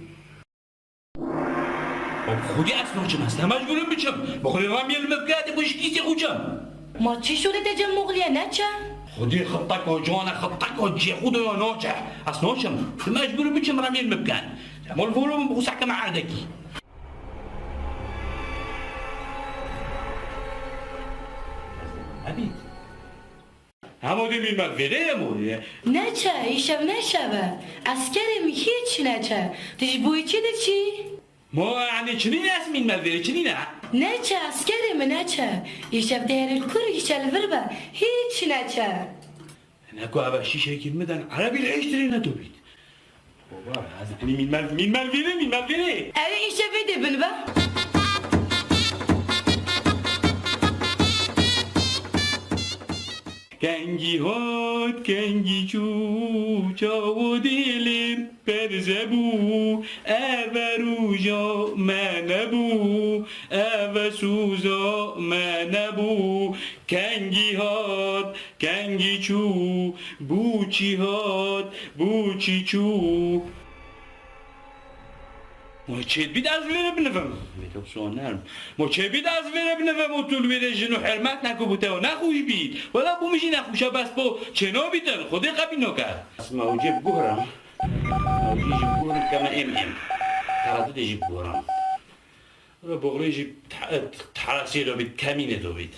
خودی اصلا چم هستم مجبورم بچم بخوری رامی المبقاتی بشکیزی خوچم ما چی شده تجم مغلیه نچه؟ خودی خطک و جان خطک و جی خود و ناچه اصلا چم مجبورم بچم رامی المبقات مال فولو بخوص حكم عادكي عبيد همودی میمال ویده مودی نچه ایشب نشبه اسکرمی هیچ نچه تش بوی چی ده چی؟ ما يعني چنین اسم میمال ویده چنینه؟ نچه اسکرم نچه ایشب دهر الکر ایشب الوربه هیچ نچه نكو أبا شيشة كلمة عربي العيش تري نتوبيت بابا هذا يعني مين مال فيني أبي إيشب بده بنبه كنجي هات كنجي شو شاو ديلين برزبو روژا ما نبو سوزا ما نبو کنگی هات کنگی چو بوچی هات بوچی چو ما چه بید از ویره بنفهم میتوب سوال نرم ما چه بید از ویره بنفهم و طول ویره جنو حرمت نکو بوده و نخوش بید ولی بو میشی نخوشه بس با چنا بیدن خوده قبی نکرد اسمه او جب گوهرم او جب گوهرم کما ام تردد جب گوهرم را بغلی جب تحرسی دو بید کمینه دو بید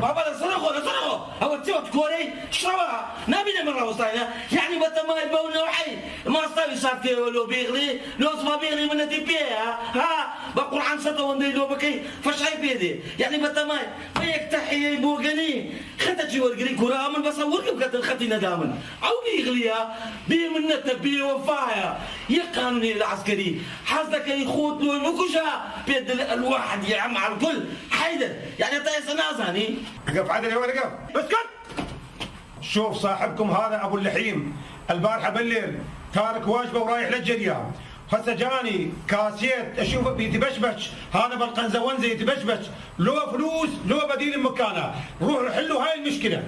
بابا صدقوا هو تيوت كوري شربها نبي من روساينا يعني بتما يبون نوعي ما استوي صار لو بيغلي لو ما بيغلي من تبيها ها بقول عن صدق وندي لو بكي فشاي بيدي يعني بتما فيك تحيي بوغني خدت ورقري كورا من بصورك بكتل خدي ندامن او بيغليها بي من تبي وفاها يقانوني العسكري حظك يخوت له المكشة بيد الواحد يعم على الكل حيدر يعني طيس نازاني قف عدل يا ولد قف اسكت شوف صاحبكم هذا ابو اللحيم البارحه بالليل تارك واجبه ورايح للجريان هسه جاني كاسيت اشوفه بيتبشبش هذا بالقنزونزه يتبشبش لو فلوس لو بديل مكانه روحوا حلوا هاي المشكله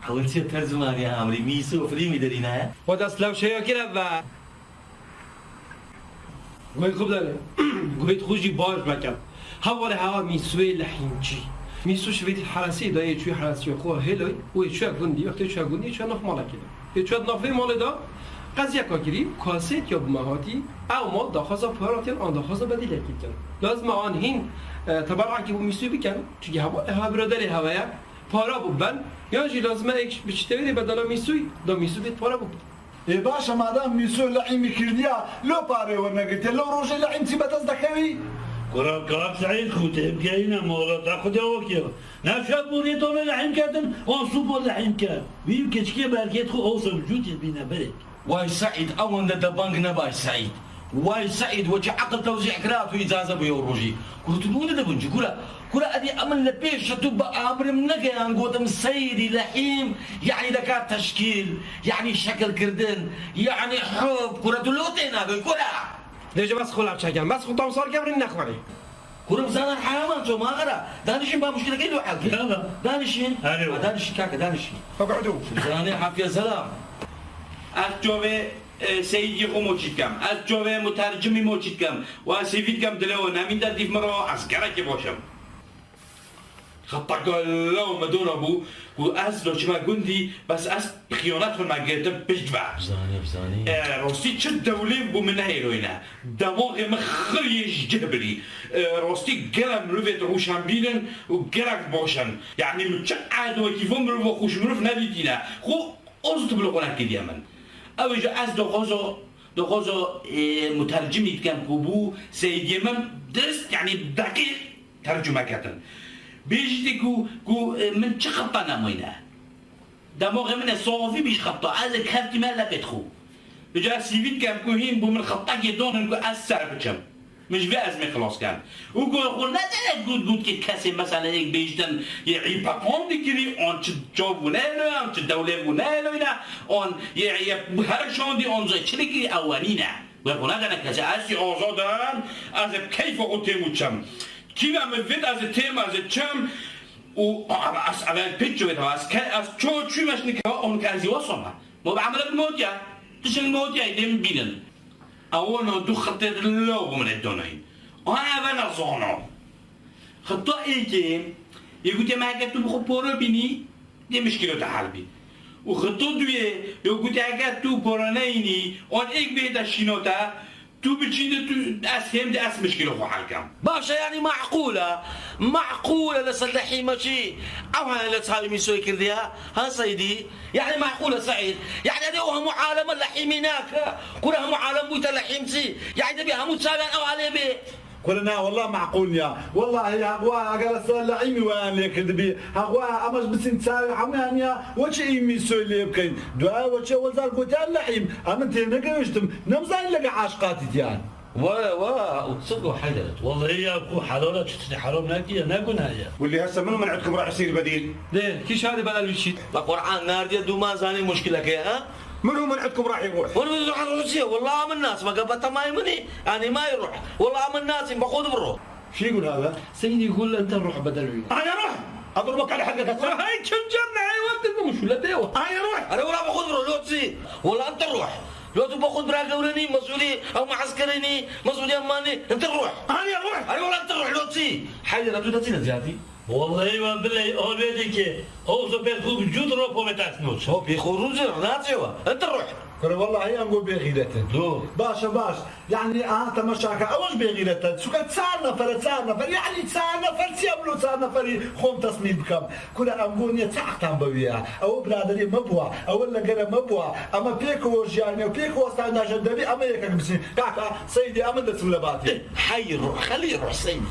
حاولت ترجمان يا عمري ميسو فريمي درينا ودست لو شيء كده با قلت خوب داره قلت خوشی باش بکم هوا میسوی لحینچی میسو شوید حرسی دایی چوی حرسی خواه هلوی و چوی گوندی وقتی چوی گوندی چوی نف مالا کده چوی نفی مال دا قضیه کاگیری کاسیت یا بمهاتی او مال داخوزا پاراتین آن داخوزا بدیل کن لازم آن هین تبرع که بو میسوی بکن چون ها برادر هوایه پارا ببن یا جی لازمه ایک بچتوی بدلا میسوی دا میسوی بید پارا ببن ای باشا مادام میسو لعیمی کردیا لو پاره ورنگرتی لو روژه لعیم تی بدست دکوی كلام سعيد خوته بجاينا مولا تاخذ وكيا نفشت بوريتون اللحم كاتن وصوب اللحم كات ويم كشكي بركيت خو اوصل وجود بينا برك واي سعيد اول ده بانك نباي سعيد واي سعيد وجه عقل توزيع كرات واجازه بيوروجي قلت له ده بنجي كولا ادي امن لبيش تبقى امر منك انقوتم سيدي لحيم يعني ذكاء تشكيل يعني شكل كردن يعني حب كولا دلوتين هذا كولا ليش بس خلع شجن بس خطام صار قبل نخوري كولا بزانا حيوان شو ما غرا دانشين بقى مشكله كيلو حالك دانشين دانش كاكا دانشين اقعدوا زاني حافيا سلام اجوبه سيدي خو موچيكم اجوبه مترجمي موچيكم واسيفيكم دلو نمين ديف مرو عسكرك بوشم خطك لو مدون ابو واز لو شما قندي بس اس خيانات ما قلت بجدفع بزاني روستي تشد دولين بو من هيروينا دماغ مخريش جبري روستي قلم روفيت روشنبيلن وقلق بوشن يعني متشعد وكيفهم رو خوش مروف نبيتينا خو اوزت بلقونا كده من اوجه از دخوزو مترجمي كان كوبو سيدي من درست يعني دقيق ترجمه كاتن بيجي كو من چه خطا نموينه دماغ من صافي بيش خطا از كارتي مالا بتخو بجا سيفيت كان كو هين بو من خطا يدون كو اثر بچم مش بأزمة خلاص كان وقول لا تقول كي كاسي مثلا هيك بيجدن يعي بابون ديكري اون تجوب ونالو اون تدولة ونالو هنا اون يعي هرشون دي اون زي تشريكي اولينا ويقول هذا كاسي اسي اوزادان از كيف قلتموچم كيما مفيد از تيم از چم و از اول بيتشو از چو مش نكا اون كازي وصلها مو بعمل بالموتيا تش الموتيا يدم بينن أولا دو خطيت اللوغ من الدونين وأنا بنا صونو خطأ إيجي يقول ما كنت بخبورة بني دي مشكلة تحالبي وخطأ دوية يقول كنت بورانيني وأن إيك بيتا شينوتا تو بتشيد تو أسهم دي أس مشكلة خو حالكم باشا يعني معقولة لصلحي ماشي أو هاي لتصالي ميسوي كرديها ها سيدي يعني معقولة سعيد يعني هذه هو معالم اللحيم هناك كلها معالم بوتا لحيمتي يعني تبيها متساقن أو عليه بيه كلنا والله معقول يا والله يا أقوى أقل صلحيمي وأنا يكذبي أقوى أمش بس نتساوي حمام يا وش إيمي سوي اللي يبكين دعاء وش وزار قتال لحيم أما أنت نقرشتم نمزين لقى عاشقاتي يعني صدقوا حيدرت والله يا أبو حلولة تشتري حرام ناكي ناكلها يا واللي هسه منو من عندكم راح يصير بديل؟ ليه كيش هذا بقى الشيء القرآن نار دي دوما زاني مشكلة كي ها منو من عندكم راح يروح؟ وانا بروح على روسيا والله من الناس ما قبلت ما يمني يعني ما يروح والله من الناس باخذ بروح. شو يقول هذا؟ سيدي يقول انت نروح بدل وياه. انا اروح اضربك على حلقك هسه. هاي تشجرنا ايوه مش ولا ديوه. انا اروح انا ولا باخذ بروح لو تصير والله انت روح لو تبغى باخذ براك دوراني مسؤولي او معسكريني مسؤولي اماني انت روح. انا اروح انا ولا انت روح لو تصير حيدر انت تزيد زيادتي. والله ما بالله هو بيدك هو زبير خوب جود روبو متاسنوش هو بيخرج ناتيوا انت روح. كره والله هي نقول بغيرتن دو باش يعني تمشاك اوش بغيرتن شو كان تسعة نفر يعني تسعة نفر سيبلو تسعة نفر خوم تصميم بكم كنا نقول يتعقم بويا او برادري مبوا او ولا قرا مبوا اما بيكو يعني وبيكو استعنا جدبي اما هيك بسين كاكا سيدي اما دسولباتي حي روح خليه يروح سيدي.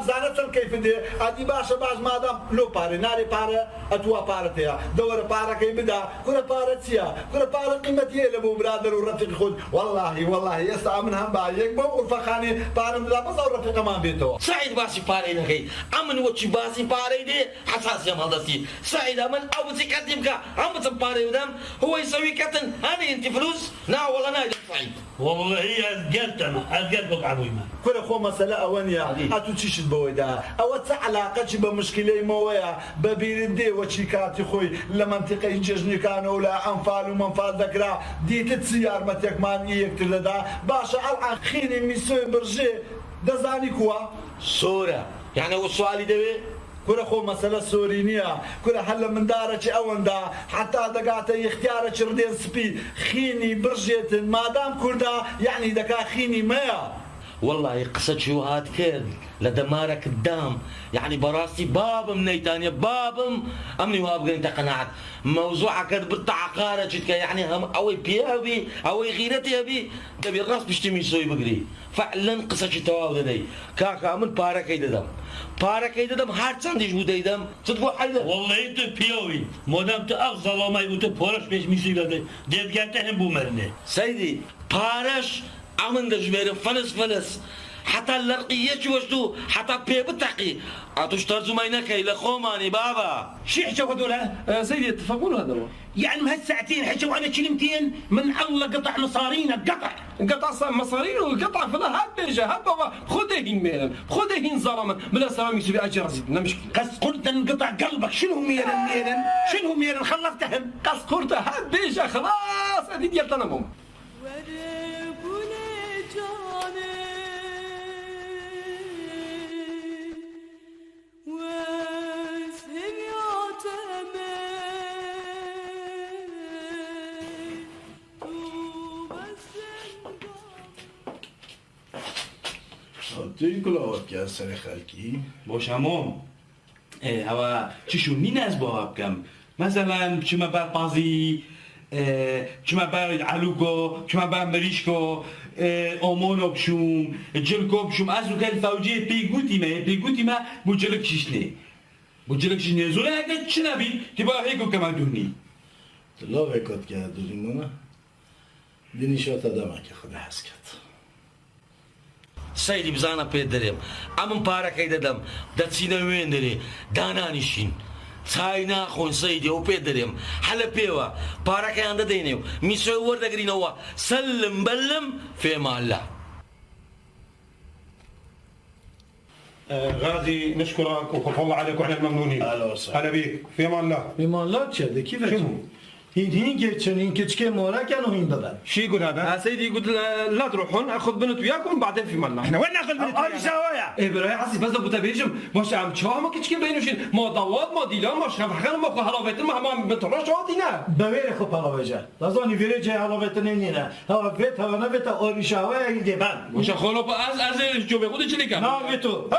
زانت كيف دي ادي باش ما دام لو باري ناري باري اتوا بارتيا دور بارا كي بدا كره بارتيا كره بارا قيمتي لابو برادر ورفيق خود والله يسعى منها بايك بو فخاني بارم لا بس ورفيق ما بيتو سعيد باسي باري نخي امن وتشي باسي باري دي حساس يا مالتي سعيد امن او تقدمك عم تباري ودم هو يسوي كتن هاني انت فلوس نا والله نايد سعيد والله هي قلت انا قلبك عبويما كل خو مسألة أوانيا أتو تشيش بويدا أو تعلاقة بمشكلة مويا ببيردي وشيكاتي خوي لمنطقة ججني كانوا لا أنفال ومنفال ذكرى دي تتسيار متك مان يكتر لدا باشا العن خيني ميسوي برجي دزاني كوا صورة يعني هو السؤال دوي كل خو مسألة سورينيا كل حل من دارك أون دا حتى دقاتي اختيارك ردين سبي خيني برجيت ما دام كردا يعني دكا خيني مايا والله قصة شو هاد كذ لدمارك الدام يعني براسي باب منيتانيا باب امني وابقى انت قناعت موضوع كذ بالتعقارة يعني هم اوي بيابي اوي غيرتي ابي دبي الراس بيشتمي يسوي بقري فعلا قصة شو تواضع دي كاكا من بارك ايدم هارت سانديش بودي دم صدقوا حيدا والله انت بيوي مادام تأغزى ما يقول بورش بيش ميسيلا دي ديت قالتهم بومرني سيدي بارش امن دجبير فلس حتى اللرقية وجدو حتى بيبتقي عطوش ترزو ماينك إلى خوماني بابا شي حكوا هذولا؟ سيدي اتفقوا هذا هو. يعني بهالساعتين حكوا انا كلمتين من الله قطع مصارينا قطع مصارين وقطع فلا هاد بيجا هاد خذهين ميرن خذهين ظلما بلا سلام يسوي اجر زيد مشكلة قص قلت انقطع قلبك شنو ميرن خلفتهم قص قرطة هاد بيجا خلاص ادي ديالتنا بوم کلاوات که از سر خلکی باشمام هوا چشو مين از باب کم مثلا چما بر بازی چما بر علوگو چما بر مریشکو آمانو بشوم جلکو بشوم از رو کل فوجی پیگوتی ما بو جلک ششنه زوله اگه چی نبی تبا هیگو کما دونی تلا وکات که دوریم نه دینیشات آدم که خدا حس کرد سيدي بزانا بيدريم امن بارك ايدم دتسينا وين دري دانانيشين تاينا خون سيدي او بيدريم حلا بيوا بارك عند دينيو ميسو ورد غرينوا سلم بلم في ما الله غازي نشكرك وخف الله عليك واحنا ممنونين اهلا بيك في امان الله ایمانلات شده کی فکر هين geçen هين كتشكي مولا كانوا هين بدل شو يقول هذا؟ سيدي يقول لا تروحون اخذ بنت وياكم بعدين في مالنا احنا وين ناخذ بنت وياكم؟ شوايا ايه براي عسي بس ابو تبيجم مش عم تشوا ما كتشكي بينوشين ما ضوات ما ديلان ما شرف حقنا ما خلاويت ما بتروح شواتينا بوير خو بالا وجه لازم يفيري جاي على بتنينينا هو فيت هو نفيت او شوايا يدبان مش خلو از جو بيقول لك لك نا فيتو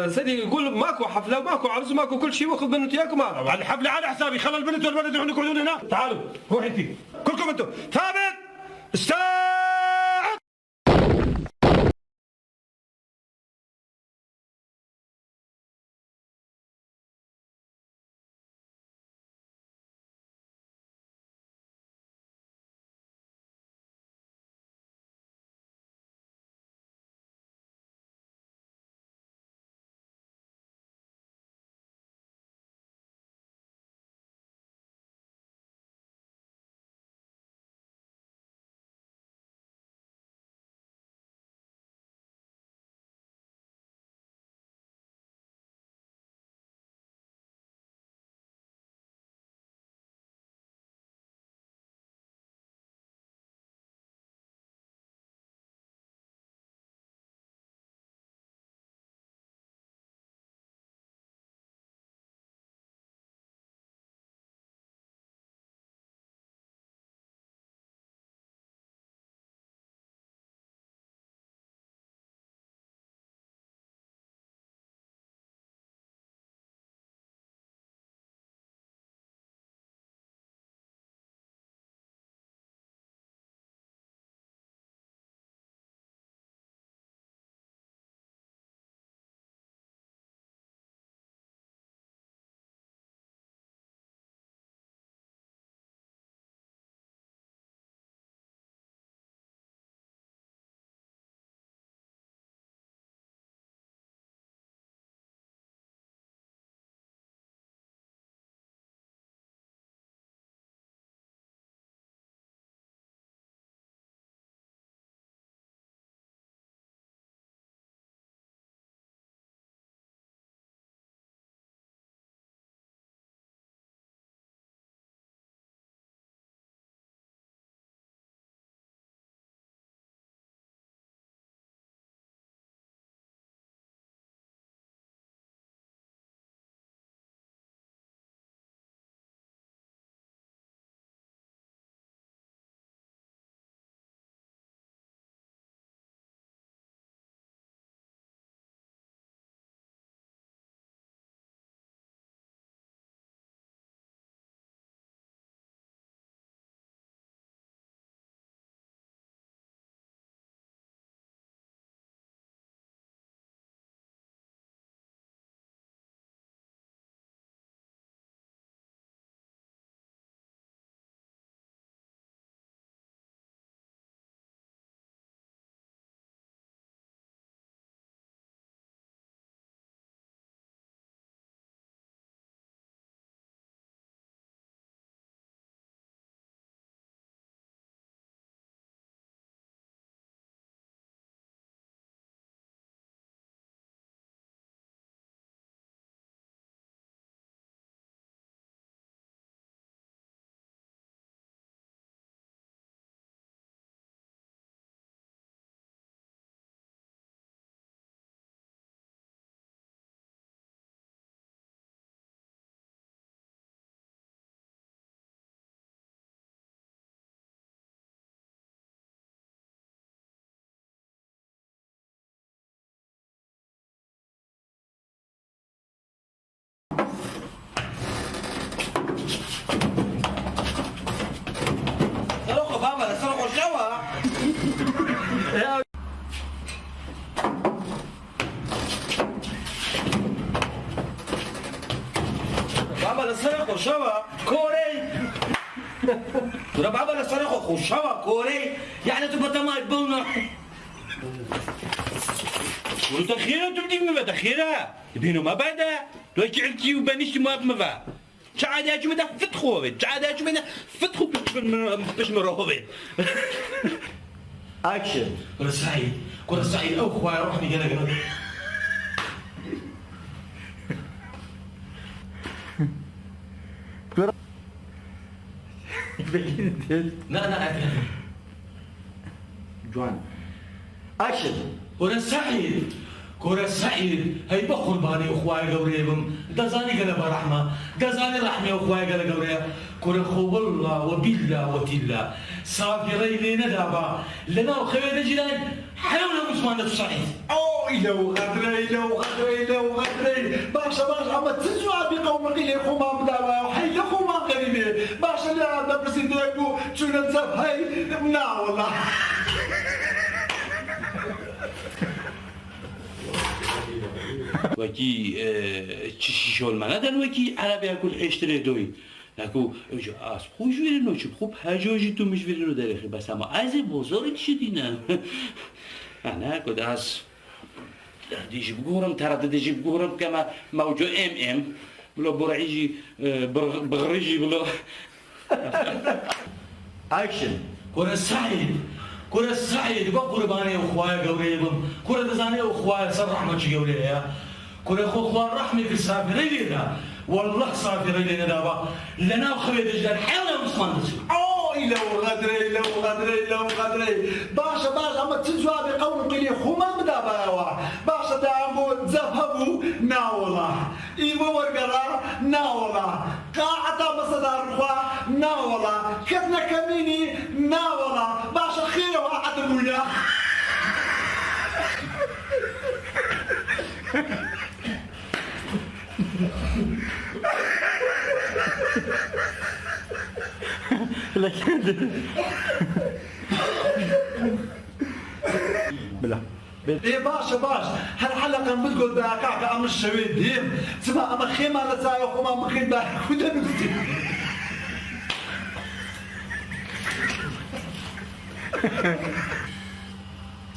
سيدي يقول ماكو حفله وماكو عرس وماكو كل شيء واخذ بنت وياكم على الحفله على حسابي خلى البنت والولد يروحون يقعدون هنا تعالوا روحي انت كلكم انتم ثابت استاذ خوشوا كوري ترى بابا الصريخ خوشوا كوري يعني تبى تماي بونا وتخيرة تبدي ما تخيرة بينو ما بعده لو كعلتي وبنيش ما بمفا شعاد يا جماعة فتحوا بيت شعاد يا جماعة فتحوا باش نروحوا بيت اكشن كرة سعيد او خويا روحني قال لا جوان اكشن كرة سعيد هي بقرباني اخويا قوريبم دزاني قلب رحمه دزاني رحمه اخويا قلب قوريا كرة خو والله وبالله وتلا صافي لينا دابا لنا وخويا جيران حاولوا مسمان صحيح لو غدري باشا اما تسمع بقوم قيل خمام دابا وحي خمام غريبه باشا اللي عندنا برسيدكو شو ننسب هاي لا والله وكي تشيشول معناتها وكي عربي كل اشتري دوي لكو جو اس خوش ویرنو چه خوب هجوجی تو مش ویرنو داره خیلی بس اما از بزرگ شدینم انا كنت از ديجي بقورم تردديجي بقورم كما موجو ام بلا برعيجي بغريجي بلا اكشن كرة سعيد بقرباني اخويا قوريبم كرة دزاني اخويا صرح ما تجي قولي كرة اخويا رحمي في السافرين لنا والله سافرين لنا دابا لنا وخويا دجال حاولوا مسمانتي لو غدري باشا اما تنسوا بقوم قيل خمام دابا باشا دعمو تذهبوا ناولا ايمو ورقرا ناولا قاعة مصدر رخوا ناولا كتنا كميني ناولا باشا خير وعدمونا بلا ايه باشا هالحلقه بتقول داكاك ام الشويد ديم تبع اما خيمه لسايا وخما مخين باك ودا نفتي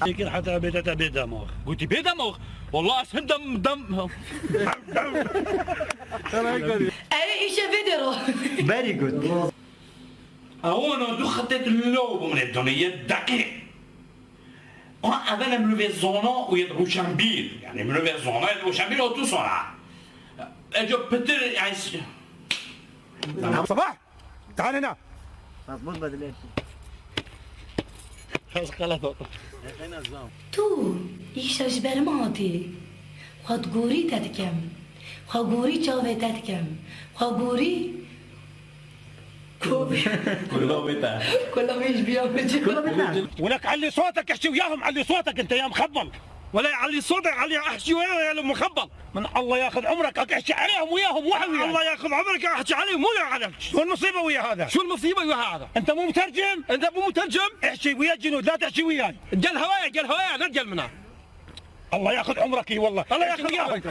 لكن حتى بيتا بدماغ قلت بدماغ والله اسهل دم ايش فيدرو فيري جود هون دو خطيت اللوب من الدنيا دقيق أنا من الفيزونا ويدعو شامبيل يعني من الفيزونا يدعو شامبيل أو تو صنع أجو بتر يعني صباح تعال هنا مضبوط بدلين تو ایش برماتی خود گوری تدکم خود گوری چاوه تدکم خود گوری كلهم ايش بيعمل ولك علي صوتك احكي وياهم علي صوتك انت يا مخبل ولا يعلي صوتك علي احكي وياهم يا مخبل من الله ياخذ عمرك احكي عليهم وياهم واحد الله ياخذ عمرك احكي عليهم مو عليك شو المصيبه ويا هذا شو المصيبه ويا هذا انت مو مترجم احكي ويا الجنود لا تحكي وياي قال هوايا لا تقل منها الله ياخذ عمرك اي والله الله ياخذ عمرك